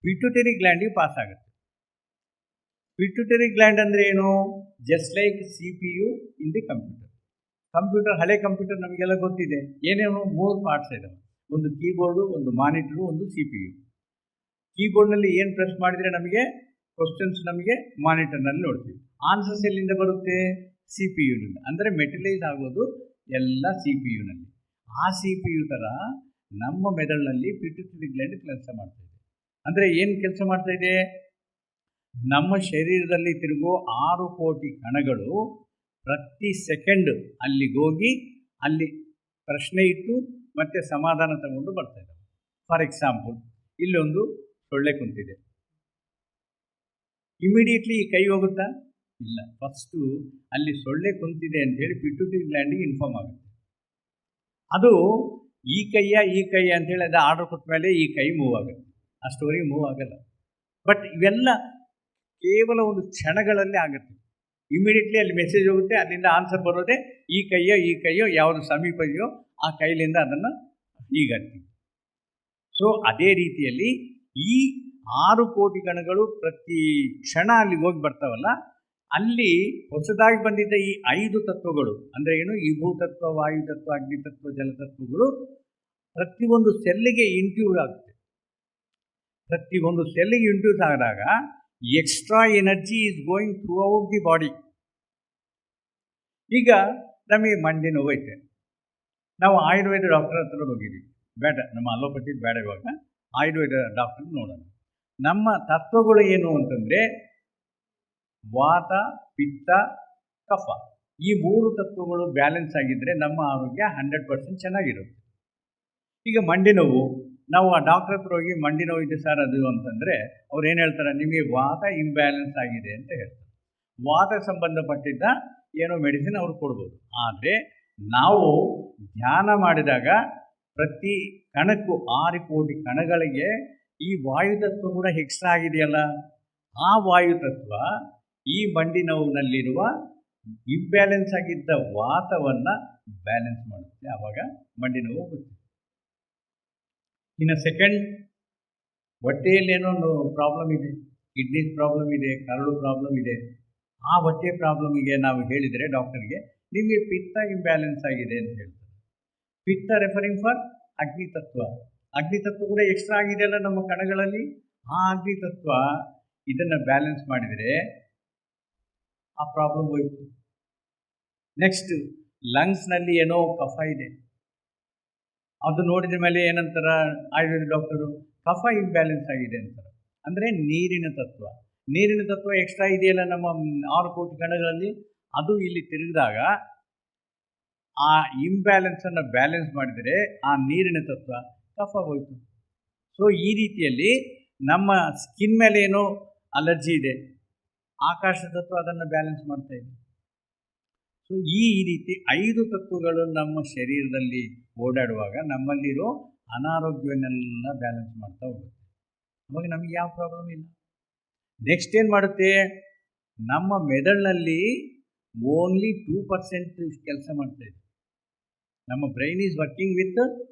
ಪಿಟ್ಯೂಟರಿ ಗ್ಲ್ಯಾಂಡಿಗೆ ಪಾಸ್ ಆಗುತ್ತೆ. ಪಿಟ್ಯೂಟರಿ ಗ್ಲ್ಯಾಂಡ್ ಅಂದರೆ ಏನು? Just like CPU in the computer. ಹಳೆ ಕಂಪ್ಯೂಟರ್ ನಮಗೆಲ್ಲ ಗೊತ್ತಿದೆ. ಏನೇನು 3 ಪಾರ್ಟ್ಸ್ ಇದ್ದಾವೆ. ಒಂದು ಕೀಬೋರ್ಡು, ಒಂದು ಮಾನಿಟರು, ಒಂದು CPU. ಕೀಬೋರ್ಡ್ನಲ್ಲಿ ಏನು ಪ್ರೆಸ್ ಮಾಡಿದರೆ ನಮಗೆ ಕ್ವಶನ್ಸ್ ನಮಗೆ ಮಾನಿಟರ್ನಲ್ಲಿ ನೋಡ್ತೀವಿ. ಆನ್ಸರ್ಸ್ ಎಲ್ಲಿಂದ ಬರುತ್ತೆ? CPU-ನಿಂದ. ಅಂದರೆ ಮೆಟಲೈಸ್ ಆಗೋದು ಎಲ್ಲ CPU-ನಲ್ಲಿ. ಆ CPU ಥರ ನಮ್ಮ ಮೆದುಳಿನಲ್ಲಿ ಪಿಟ್ಯೂಟರಿ ಗ್ಲ್ಯಾಂಡ್ ಕೆಲಸ ಮಾಡ್ತಾಯಿದೆ. ಅಂದರೆ ಏನು ಕೆಲಸ ಮಾಡ್ತಾಯಿದೆ? ನಮ್ಮ ಶರೀರದಲ್ಲಿ ತಿರುಗೋ 6 ಕೋಟಿ ಕಣಗಳು ಪ್ರತಿ ಸೆಕೆಂಡ್ ಅಲ್ಲಿಗೋಗಿ ಅಲ್ಲಿ ಪ್ರಶ್ನೆ ಇಟ್ಟು ಮತ್ತು ಸಮಾಧಾನ ತಗೊಂಡು ಬರ್ತಾಯಿದ್ದಾವೆ. ಫಾರ್ ಎಕ್ಸಾಂಪಲ್, ಇಲ್ಲೊಂದು ಸೊಳ್ಳೆ ಕುಂತಿದೆ. ಇಮಿಡಿಯೇಟ್ಲಿ ಈ ಕೈ ಹೋಗುತ್ತಾ? ಇಲ್ಲ. ಫಸ್ಟು ಅಲ್ಲಿ ಸೊಳ್ಳೆ ಕುಂತಿದೆ ಅಂಥೇಳಿ ಪಿಟ್ಯೂಟರಿ ಗ್ಲ್ಯಾಂಡಿಗೆ ಇನ್ಫಾರ್ಮ್ ಆಗುತ್ತೆ. ಅದು ಈ ಕೈ ಅಂಥೇಳಿ ಅದು ಆರ್ಡರ್ ಕೊಟ್ಟ ಮೇಲೆ ಈ ಕೈ ಮೂವ್ ಆಗುತ್ತೆ. ಅಷ್ಟುವರೆಗೆ ಮೂವ್ ಆಗಲ್ಲ. ಬಟ್ ಇವೆಲ್ಲ ಕೇವಲ ಒಂದು ಕ್ಷಣಗಳಲ್ಲಿ ಆಗುತ್ತೆ. ಇಮಿಡಿಯೇಟ್ಲಿ ಅಲ್ಲಿ ಮೆಸೇಜ್ ಹೋಗುತ್ತೆ, ಅಲ್ಲಿಂದ ಆನ್ಸರ್ ಬರೋದೇ ಈ ಕೈಯೋ ಯಾವುದು ಸಮೀಪ ಇದೆಯೋ ಆ ಕೈಲಿಂದ ಅದನ್ನು ಹೀಗಂತೀವಿ. ಸೊ ಅದೇ ರೀತಿಯಲ್ಲಿ ಈ 6 ಕೋಟಿ ಕಣಗಳು ಪ್ರತಿ ಕ್ಷಣ ಅಲ್ಲಿಗೆ ಹೋಗಿ ಬರ್ತಾವಲ್ಲ, ಅಲ್ಲಿ ಹೊಸದಾಗಿ ಬಂದಿದ್ದ ಈ 5 ತತ್ವಗಳು ಅಂದರೆ ಏನು, ಈ ಭೂತತ್ವ, ವಾಯುತತ್ವ, ಅಗ್ನಿತತ್ವ, ಜಲತತ್ವಗಳು ಪ್ರತಿಯೊಂದು ಸೆಲ್ಲಿಗೆ ಇಂಟ್ಯೂಸ್ ಆಗುತ್ತೆ. ಪ್ರತಿಯೊಂದು ಸೆಲ್ಲಿಗೆ ಇಂಟ್ಯೂಸ್ ಆದಾಗ extra energy is going through out the body. ಈಗ ನಮಗೆ ಮಂಡಿ ನೋವು ಐತೆ, ನಾವು ಆಯುರ್ವೇದ ಡಾಕ್ಟರ್ ಹತ್ರ ಹೋಗಿದ್ದೀವಿ. ಬೇಡ, ನಮ್ಮ ಅಲೋಪತಿ ಬೇಡ, ಇವಾಗ ಆಯುರ್ವೇದ ಡಾಕ್ಟರ್ ನೋಡೋಣ. ನಮ್ಮ ತತ್ವಗಳು ಏನು ಅಂತಂದರೆ ವಾತ, ಪಿತ್ತ, ಕಫ. ಈ 3 ತತ್ವಗಳು ಬ್ಯಾಲೆನ್ಸ್ ಆಗಿದ್ದರೆ ನಮ್ಮ ಆರೋಗ್ಯ 100% ಚೆನ್ನಾಗಿರುತ್ತೆ. ಈಗ ಮಂಡಿ ನೋವು, ನಾವು ಆ ಡಾಕ್ಟರ್ ಹತ್ರ ಹೋಗಿ ಮಂಡಿ ನೋವು ಇದೆ ಸರ್ ಅದು ಅಂತಂದರೆ ಅವ್ರು ಏನು ಹೇಳ್ತಾರೆ, ನಿಮಗೆ ವಾತ ಇಂಬ್ಯಾಲೆನ್ಸ್ ಆಗಿದೆ ಅಂತ ಹೇಳ್ತಾರೆ. ವಾತ ಸಂಬಂಧಪಟ್ಟಿದ್ದ ಏನೋ ಮೆಡಿಸಿನ್ ಅವ್ರು ಕೊಡ್ಬೋದು. ಆದರೆ ನಾವು ಧ್ಯಾನ ಮಾಡಿದಾಗ ಪ್ರತಿ ಕಣಕ್ಕೂ 6 ಕೋಟಿ ಕಣಗಳಿಗೆ ಈ ವಾಯುತತ್ವ ಕೂಡ ಎಕ್ಸ್ಟ್ರಾ ಆಗಿದೆಯಲ್ಲ, ಆ ವಾಯುತತ್ವ ಈ ಮಂಡಿ ನೋವಿನಲ್ಲಿರುವ ಇಂಬ್ಯಾಲೆನ್ಸ್ ಆಗಿದ್ದ ವಾತವನ್ನು ಬ್ಯಾಲೆನ್ಸ್ ಮಾಡುತ್ತೆ. ಆವಾಗ ಮಂಡಿ ನೋವು ಹೋಗುತ್ತೆ. ಇನ್ನು ಸೆಕೆಂಡ್, ಹೊಟ್ಟೆಯಲ್ಲೇನೋ ಒಂದು ಪ್ರಾಬ್ಲಮ್ ಇದೆ, ಕಿಡ್ನೀಸ್ ಪ್ರಾಬ್ಲಮ್ ಇದೆ, ಕರಳು ಪ್ರಾಬ್ಲಮ್ ಇದೆ. ಆ ಹೊಟ್ಟೆ ಪ್ರಾಬ್ಲಮಿಗೆ ನಾವು ಹೇಳಿದರೆ ಡಾಕ್ಟರ್ಗೆ ನಿಮಗೆ ಪಿತ್ತ ಇಂಬ್ಯಾಲೆನ್ಸ್ ಆಗಿದೆ ಅಂತ ಹೇಳ್ತಾರೆ. ಪಿತ್ತ ರೆಫರಿಂಗ್ ಫಾರ್ ಅಗ್ನಿತತ್ವ. ಅಗ್ನಿತತ್ವ ಕೂಡ ಎಕ್ಸ್ಟ್ರಾ ಆಗಿದೆಯಲ್ಲ ನಮ್ಮ ಕಣಗಳಲ್ಲಿ, ಆ ಅಗ್ನಿತತ್ವ ಇದನ್ನು ಬ್ಯಾಲೆನ್ಸ್ ಮಾಡಿದರೆ ಆ ಪ್ರಾಬ್ಲಮ್ ಹೋಯಿತು. ನೆಕ್ಸ್ಟ್, ಲಂಗ್ಸ್ನಲ್ಲಿ ಏನೋ ಕಫ ಇದೆ, ಅದು ನೋಡಿದ ಮೇಲೆ ಏನಂತಾರ ಆಯುರ್ವೇದ ಡಾಕ್ಟರು, ಕಫ ಇಂಬ್ಯಾಲೆನ್ಸ್ ಆಗಿದೆ ಅಂತಾರೆ. ಅಂದರೆ ನೀರಿನ ತತ್ವ ಎಕ್ಸ್ಟ್ರಾ ಇದೆಯಲ್ಲ ನಮ್ಮ 6 ಕೋಟಿ ಕಣಗಳಲ್ಲಿ, ಅದು ಇಲ್ಲಿ ತಿರುಗಿದಾಗ ಆ ಇಂಬ್ಯಾಲೆನ್ಸನ್ನು ಬ್ಯಾಲೆನ್ಸ್ ಮಾಡಿದರೆ ಆ ನೀರಿನ ತತ್ವ ಕಫ ಹೋಯಿತು. ಸೊ ಈ ರೀತಿಯಲ್ಲಿ ನಮ್ಮ ಸ್ಕಿನ್ ಮೇಲೆ ಏನೋ ಅಲರ್ಜಿ ಇದೆ, ಆಕಾಶ ತತ್ವ ಅದನ್ನು ಬ್ಯಾಲೆನ್ಸ್ ಮಾಡ್ತಾ ಇದೆ. ಸೊ ಈ ರೀತಿ 5 ತತ್ವಗಳು ನಮ್ಮ ಶರೀರದಲ್ಲಿ ಓಡಾಡುವಾಗ ನಮ್ಮಲ್ಲಿರೋ ಅನಾರೋಗ್ಯವನ್ನೆಲ್ಲ ಬ್ಯಾಲೆನ್ಸ್ ಮಾಡ್ತಾ ಹೋಗುತ್ತೆ. ಅವಾಗ ನಮಗೆ ಯಾವ ಪ್ರಾಬ್ಲಮ್ ಇಲ್ಲ. ನೆಕ್ಸ್ಟ್ ಏನು ಮಾಡುತ್ತೆ, ನಮ್ಮ ಮೆದುಳಿನಲ್ಲಿ ಓನ್ಲಿ 2% ಕೆಲಸ ಮಾಡ್ತಾ ಇದೆ. ನಮ್ಮ brain is working with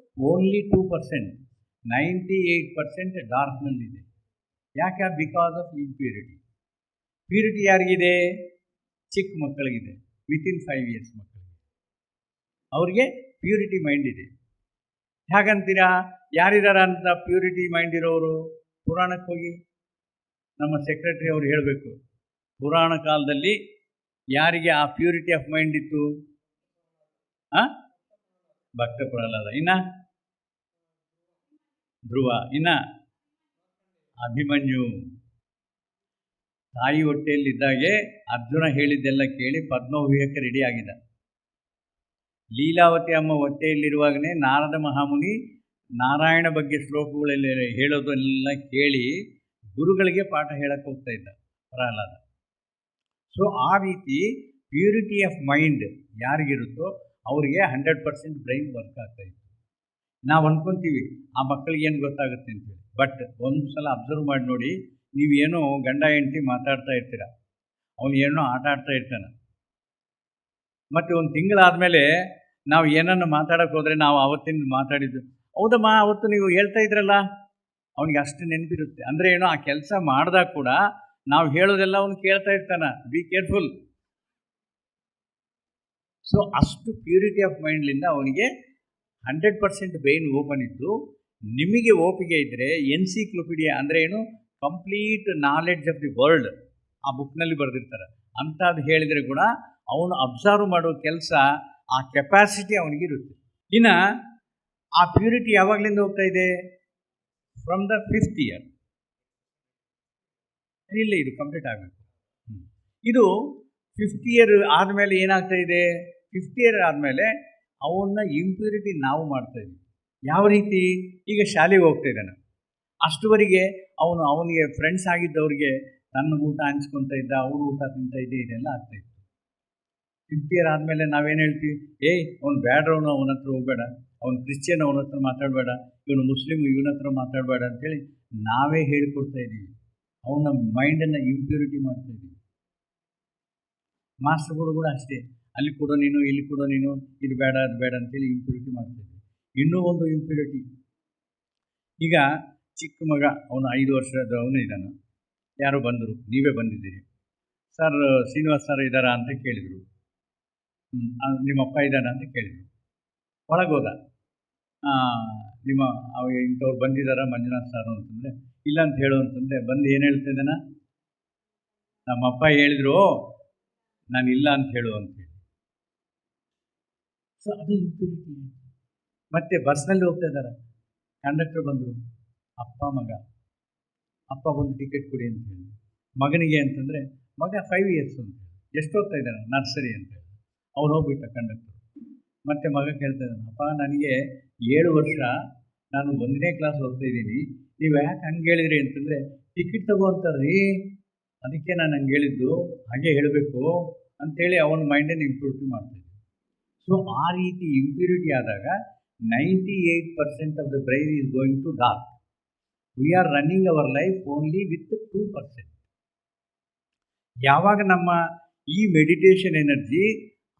only 2%. 98% ಡಾರ್ಕ್ನಲ್ಲಿದೆ. ಯಾಕೆ? Because of impurity. ಪ್ಯೂರಿಟಿ ಯಾರಿಗಿದೆ? ಚಿಕ್ಕ ಮಕ್ಕಳಿಗಿದೆ, ವಿತಿನ್ 5 years ಮಕ್ಕಳಿಗೆ, ಅವ್ರಿಗೆ ಪ್ಯೂರಿಟಿ ಮೈಂಡ್ ಇದೆ. ಹೇಗಂತೀರಾ? ಯಾರಿದಾರ ಅಂತ ಪ್ಯೂರಿಟಿ ಮೈಂಡ್ ಇರೋರು? ಪುರಾಣಕ್ಕೆ ಹೋಗಿ ನಮ್ಮ ಸೆಕ್ರೆಟರಿ ಅವರು ಹೇಳಬೇಕು, ಪುರಾಣ ಕಾಲದಲ್ಲಿ ಯಾರಿಗೆ ಆ ಪ್ಯೂರಿಟಿ ಆಫ್ ಮೈಂಡ್ ಇತ್ತು? ಭಕ್ತ ಪ್ರಹ್ಲಾದ, ಇನ್ನ ಧ್ರುವ, ಇನ್ನ ಅಭಿಮನ್ಯು. ತಾಯಿ ಹೊಟ್ಟೆಯಲ್ಲಿದ್ದಾಗೆ ಅರ್ಜುನ ಹೇಳಿದ್ದೆಲ್ಲ ಕೇಳಿ ಪದ್ಮವ್ಯೂಹಕ್ಕೆ ರೆಡಿ ಆಗಿದ್ದ. ಲೀಲಾವತಿ ಅಮ್ಮ ಹೊಟ್ಟೆಯಲ್ಲಿರುವಾಗಲೇ ನಾರದ ಮಹಾಮುನಿ ನಾರಾಯಣ ಬಗ್ಗೆ ಶ್ಲೋಕಗಳೆಲ್ಲ ಹೇಳೋದನ್ನೆಲ್ಲ ಕೇಳಿ ಗುರುಗಳಿಗೆ ಪಾಠ ಹೇಳಕ್ಕೆ ಹೋಗ್ತಾ ಇದ್ದ ಪ್ರಹ್ಲಾದ. ಸೊ ಆ ರೀತಿ ಪ್ಯೂರಿಟಿ ಆಫ್ ಮೈಂಡ್ ಯಾರಿಗಿರುತ್ತೋ ಅವರಿಗೆ 100% ಬ್ರೈನ್ ವರ್ಕ್ ಆಗ್ತಾ ಇತ್ತು. ನಾವು ಅಂದ್ಕೊತೀವಿ ಆ ಮಕ್ಕಳಿಗೆ ಏನು ಗೊತ್ತಾಗುತ್ತೆ ಅಂತೇಳಿ. ಬಟ್ ಒಂದು ಸಲ ಅಬ್ಸರ್ವ್ ಮಾಡಿ ನೋಡಿ, ನೀವೇನೋ ಗಂಡ ಹೆಂಡತಿ ಮಾತಾಡ್ತಾ ಇರ್ತೀರ, ಅವನು ಏನೋ ಆಟ ಆಡ್ತಾ ಇರ್ತಾನೆ. ಮತ್ತು ಒಂದು ತಿಂಗಳಾದಮೇಲೆ ನಾವು ಏನನ್ನು ಮಾತಾಡೋಕ್ಕೆ ಹೋದರೆ ನಾವು ಅವತ್ತಿನ ಮಾತಾಡಿದ್ದು, ಹೌದಮ್ಮ ಅವತ್ತು ನೀವು ಹೇಳ್ತಾ ಇದ್ರಲ್ಲ, ಅವನಿಗೆ ಅಷ್ಟು ನೆನಪಿರುತ್ತೆ. ಅಂದರೆ ಏನೋ ಆ ಕೆಲಸ ಮಾಡಿದಾಗ ಕೂಡ ನಾವು ಹೇಳೋದೆಲ್ಲ ಅವನು ಕೇಳ್ತಾ ಇರ್ತಾನೆ. Be careful. ಸೊ ಅಷ್ಟು ಪ್ಯೂರಿಟಿ ಆಫ್ ಮೈಂಡ್ಲಿಂದ ಅವನಿಗೆ 100% ಬ್ರೈನ್ ಓಪನ್ ಇದ್ದು. ನಿಮಗೆ ಓಪಿಗೆ ಇದ್ದರೆ ಎನ್ಸಿಕ್ಲೋಪೀಡಿಯಾ ಅಂದರೆ ಏನು, complete knowledge of the world ಆ ಬುಕ್ನಲ್ಲಿ ಬರೆದಿರ್ತಾರೆ. ಅಂಥದ್ದು ಹೇಳಿದರೆ ಕೂಡ ಅವನು ಅಬ್ಸರ್ವ್ ಮಾಡೋ ಕೆಲಸ, ಆ ಕೆಪಾಸಿಟಿ ಅವನಿಗಿರುತ್ತೆ. ಇನ್ನು ಆ ಪ್ಯೂರಿಟಿ ಯಾವಾಗಲಿಂದ ಹೋಗ್ತಾ ಇದೆ? From the 5th year. ಇಲ್ಲ, ಇದು ಕಂಪ್ಲೀಟ್ ಆಗಬೇಕು. ಇದು 5th year ಆದಮೇಲೆ ಏನಾಗ್ತಾ ಇದೆ? 5th year ಆದಮೇಲೆ ಅವನ್ನ ಇಂಪ್ಯೂರಿಟಿ ನಾವು ಮಾಡ್ತಾ ಇದ್ದೀವಿ. ಯಾವ ರೀತಿ? ಈಗ ಶಾಲೆಗೆ ಹೋಗ್ತಾ ಇದ್ದಾನೆ, ಅಷ್ಟುವರೆಗೆ ಅವನಿಗೆ ಫ್ರೆಂಡ್ಸ್ ಆಗಿದ್ದವ್ರಿಗೆ ನನ್ನ ಊಟ ಹಂಚ್ಕೊತಾ ಇದ್ದ, ಅವ್ರು ಊಟ ತಿಂತ ಇದ್ದೆ, ಇದೆಲ್ಲ ಆಗ್ತಾಯಿತ್ತು. 5th year ಆದಮೇಲೆ ನಾವೇನು ಹೇಳ್ತೀವಿ? ಅವ್ನು ಬ್ಯಾಡ್ರವನು, ಅವನ ಹತ್ರ ಹೋಗಬೇಡ, ಅವ್ನು ಕ್ರಿಶ್ಚಿಯನ್, ಅವನ ಹತ್ರ ಮಾತಾಡಬೇಡ, ಇವನು ಮುಸ್ಲಿಮ್, ಇವನ ಹತ್ರ ಮಾತಾಡಬೇಡ ಅಂತೇಳಿ ನಾವೇ ಹೇಳಿಕೊಡ್ತಾ ಇದ್ದೀವಿ. ಅವನ ಮೈಂಡನ್ನು ಇಂಪ್ಯೂರಿಟಿ ಮಾಡ್ತಾ ಇದ್ದೀವಿ. ಮಾಸ್ಟರ್ಗಳು ಕೂಡ ಅಷ್ಟೇ, ಅಲ್ಲಿ ಕೊಡೋ ನೀನು, ಇಲ್ಲಿ ಕೊಡೋ ನೀನು, ಇದು ಬೇಡ ಅದು ಬೇಡ ಅಂತೇಳಿ ಇಂಪ್ಯೂರಿಟಿ ಮಾಡ್ತಾಯಿದ್ವಿ. ಇನ್ನೂ ಒಂದು ಇಂಪ್ಯೂರಿಟಿ, ಈಗ ಚಿಕ್ಕ ಮಗ, ಅವನು 5 ವರ್ಷದ ಅವನು ಇದ್ದಾನೆ. ಯಾರೋ ಬಂದರು, ನೀವೇ ಬಂದಿದ್ದೀರಿ ಸರ್, ಶ್ರೀನಿವಾಸ್ ಸರ್ ಇದ್ದಾರಾ ಅಂತ ಕೇಳಿದರು. ನಿಮ್ಮಪ್ಪ ಇದ್ದಾನ ಅಂತ ಕೇಳಿದರು. ಒಳಗೋದ, ಇಂಥವ್ರು ಬಂದಿದ್ದಾರಾ ಮಂಜುನಾಥ್ ಸರ್ ಅಂತಂದರೆ, ಇಲ್ಲ ಅಂತ ಹೇಳು ಅಂತಂದರೆ, ಬಂದು ಏನು ಹೇಳ್ತಾ ಇದ್ದಾನ? ನಮ್ಮಪ್ಪ ಹೇಳಿದ್ರು ನಾನು ಇಲ್ಲ ಅಂತ ಹೇಳು ಅಂತೇಳಿ. ಸೊ ಅದು ಇಂಪ್ಯೂರಿಟಿ. ಮತ್ತು ಬಸ್ನಲ್ಲಿ ಹೋಗ್ತಾ ಇದ್ದಾರೆ, ಕಂಡಕ್ಟರ್ ಬಂದರು, ಅಪ್ಪ ಮಗ, ಅಪ್ಪ ಬಂದು ಟಿಕೆಟ್ ಕೊಡಿ ಅಂತ ಹೇಳಿ. ಮಗನಿಗೆ ಅಂತಂದರೆ, ಮಗ 5 years ಅಂತ ಹೇಳಿ. ಎಷ್ಟು ಹೋಗ್ತಾ ಇದ್ದಾನೆ? ನರ್ಸರಿ ಅಂತ ಹೇಳಿ. ಅವನು ಹೋಗ್ಬಿಟ್ಟ ಕಂಡಕ್ಟರ್. ಮತ್ತು ಮಗ ಕೇಳ್ತಾ ಇದ್ದಾನೆ, ಅಪ್ಪ ನನಗೆ 7 ವರ್ಷ, ನಾನು 1ನೇ ಕ್ಲಾಸ್ ಓದ್ತಾ ಇದ್ದೀನಿ, ನೀವು ಯಾಕೆ ಹಂಗೆ ಹೇಳಿದ್ರಿ ಅಂತಂದರೆ, ಟಿಕೆಟ್ ತಗೋ ಅಂತಾರ್ರಿ, ಅದಕ್ಕೆ ನಾನು ಹಂಗೆ ಹೇಳಿದ್ದು, ಹಾಗೆ ಹೇಳಬೇಕು ಅಂಥೇಳಿ ಅವನ ಮೈಂಡನ್ನು ಇಂಪ್ಯೂರಿಟಿ ಮಾಡ್ತಾಯಿದ್ದೆ. ಸೊ ಆ ರೀತಿ ಇಂಪ್ಯೂರಿಟಿ ಆದಾಗ 98% of the brain is going to dark. We are running our life only with 2%. ಯಾವಾಗ ನಮ್ಮ ಈ ಮೆಡಿಟೇಷನ್ ಎನರ್ಜಿ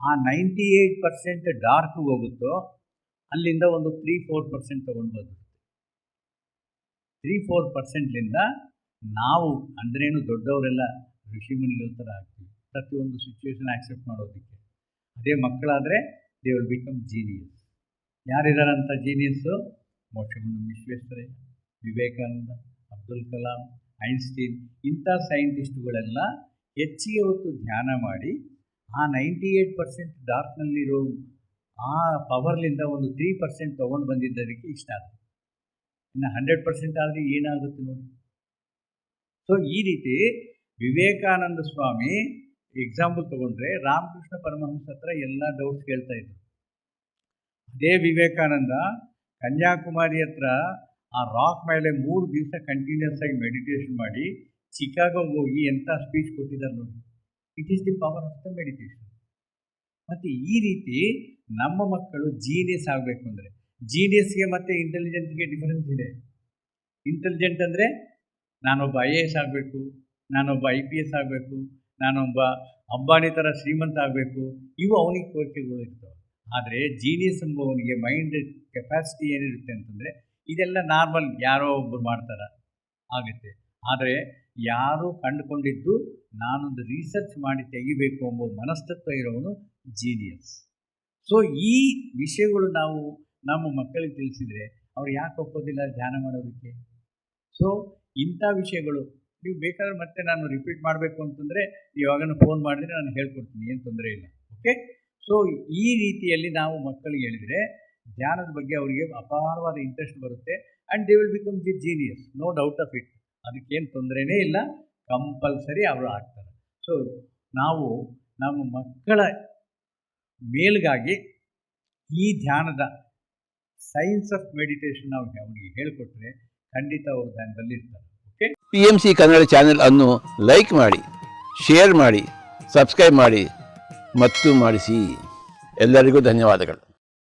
ಆ 98% ಡಾರ್ಕ್ ಹೋಗುತ್ತೋ, ಅಲ್ಲಿಂದ ಒಂದು 3-4% ತೊಗೊಂಡು ಬರುತ್ತೆ. 3-4%ಲಿಂದ ನಾವು ಅಂದ್ರೇನು, ದೊಡ್ಡವರೆಲ್ಲ ಋಷಿಮುನಿಗಳ ಥರ ಆಗ್ತೀವಿ, ಪ್ರತಿಯೊಂದು ಸಿಚುವೇಶನ್ ಆಕ್ಸೆಪ್ಟ್ ಮಾಡೋದಕ್ಕೆ. ಅದೇ ಮಕ್ಕಳಾದರೆ ದೇ ವಿಲ್ ಬಿಕಮ್ ಜೀನಿಯಸ್. ಯಾರಿದಾರಂಥ ಜೀನಿಯಸ್ಸು? ಮೋಕ್ಷಗುಂಡಂ ವಿಶ್ವೇಶ್ವರಯ್ಯ, ವಿವೇಕಾನಂದ, ಅಬ್ದುಲ್ ಕಲಾಂ, ಐನ್ಸ್ಟೀನ್, ಇಂಥ ಸೈಂಟಿಸ್ಟ್ಗಳೆಲ್ಲ ಹೆಚ್ಚಿಗೆ ಹೊತ್ತು ಧ್ಯಾನ ಮಾಡಿ ಆ 98% ಡಾರ್ಕ್ನಲ್ಲಿರೋ ಆ ಪವರ್ಲಿಂದ ಒಂದು 3% ತೊಗೊಂಡು ಬಂದಿದ್ದದಕ್ಕೆ ಇಷ್ಟ ಆಗುತ್ತೆ. ಇನ್ನು 100% ಆದರೆ ಏನಾಗುತ್ತೆ ನೋಡಿ. ಸೊ ಈ ರೀತಿ ವಿವೇಕಾನಂದ ಸ್ವಾಮಿ ಎಕ್ಸಾಂಪಲ್ ತೊಗೊಂಡ್ರೆ, ರಾಮಕೃಷ್ಣ ಪರಮಹಂಸ ಹತ್ರ ಎಲ್ಲ ಡೌಟ್ಸ್ ಕೇಳ್ತಾ ಇದ್ರು. ಅದೇ ವಿವೇಕಾನಂದ ಕನ್ಯಾಕುಮಾರಿ ಹತ್ರ ಆ ರಾಕ್ ಮೇಲೆ 3 ದಿವಸ ಕಂಟಿನ್ಯೂಸ್ ಆಗಿ ಮೆಡಿಟೇಷನ್ ಮಾಡಿ ಚಿಕಾಗೋಗೆ ಹೋಗಿ ಎಂಥ ಸ್ಪೀಚ್ ಕೊಟ್ಟಿದ್ದಾರೆ ನೋಡಿ. It is the power of the meditation. ಮತ್ತು ಈ ರೀತಿ ನಮ್ಮ ಮಕ್ಕಳು ಜೀನಿಯಸ್ ಆಗಬೇಕು ಅಂದರೆ, ಜೀನಿಯಸ್ಗೆ ಮತ್ತು ಇಂಟೆಲಿಜೆಂಟ್ಗೆ ಡಿಫರೆನ್ಸ್ ಇದೆ. ಇಂಟೆಲಿಜೆಂಟ್ ಅಂದರೆ ನಾನೊಬ್ಬ IAS ಆಗಬೇಕು, ನಾನೊಬ್ಬ IPS ಆಗಬೇಕು, ನಾನೊಬ್ಬ ಅಂಬಾನಿ ಥರ ಶ್ರೀಮಂತ ಆಗಬೇಕು, ಇವು ಅವನಿಗೆ ಕೋರಿಕೆಗಳು ಇರ್ತವೆ. ಆದರೆ ಜೀನಿಯಸ್ ಎಂಬವನಿಗೆ ಮೈಂಡ್ ಕೆಪಾಸಿಟಿ ಏನಿರುತ್ತೆ ಅಂತಂದರೆ ಇದೆಲ್ಲ ನಾರ್ಮಲ್, ಯಾರೋ ಒಬ್ಬರು ಮಾಡ್ತಾರೆ ಆಗುತ್ತೆ. ಆದರೆ ಯಾರು ಕಂಡುಕೊಂಡಿದ್ದು ನಾನೊಂದು ರಿಸರ್ಚ್ ಮಾಡಿ ತೆಗಿಬೇಕು ಎಂಬ ಮನಸ್ತತ್ವ ಇರೋವನು ಜೀನಿಯಸ್. ಸೊ ಈ ವಿಷಯಗಳು ನಾವು ನಮ್ಮ ಮಕ್ಕಳಿಗೆ ತಿಳಿಸಿದರೆ ಅವ್ರು ಯಾಕೆ ಒಪ್ಪೋದಿಲ್ಲ ಧ್ಯಾನ ಮಾಡೋದಕ್ಕೆ? ಸೊ ಇಂಥ ವಿಷಯಗಳು ನೀವು ಬೇಕಾದ್ರೆ ಮತ್ತೆ ನಾನು ರಿಪೀಟ್ ಮಾಡಬೇಕು ಅಂತಂದರೆ ಇವಾಗನೂ ಫೋನ್ ಮಾಡಿದರೆ ನಾನು ಹೇಳ್ಕೊಡ್ತೀನಿ, ಏನು ತೊಂದರೆ ಇಲ್ಲ. ಓಕೆ. ಸೊ ಈ ರೀತಿಯಲ್ಲಿ ನಾವು ಮಕ್ಕಳಿಗೆ ಹೇಳಿದರೆ ಧ್ಯಾನದ ಬಗ್ಗೆ ಅವರಿಗೆ ಅಪಾರವಾದ ಇಂಟ್ರೆಸ್ಟ್ ಬರುತ್ತೆ and they will become the genius, no doubt of it. ಅದಕ್ಕೇನು ತೊಂದರೆನೇ ಇಲ್ಲ, ಕಂಪಲ್ಸರಿ ಅವರು ಆಗ್ತಾರೆ. ಸೊ ನಾವು ನಮ್ಮ ಮಕ್ಕಳ ಮೇಲ್ಗಾಗಿ ಈ ಧ್ಯಾನದ ಸೈನ್ಸ್ ಆಫ್ ಮೆಡಿಟೇಷನ್ ನಾವು ಅವನಿಗೆ ಹೇಳಿಕೊಟ್ರೆ ಖಂಡಿತ ಅವರು ಧ್ಯಾನದಲ್ಲಿರ್ತಾರೆ. ಓಕೆ. PMC ಕನ್ನಡ ಚಾನೆಲ್ ಅನ್ನು ಲೈಕ್ ಮಾಡಿ, ಶೇರ್ ಮಾಡಿ, ಸಬ್ಸ್ಕ್ರೈಬ್ ಮಾಡಿ ಮತ್ತು ಮಾಡಿಸಿ. ಎಲ್ಲರಿಗೂ ಧನ್ಯವಾದಗಳು.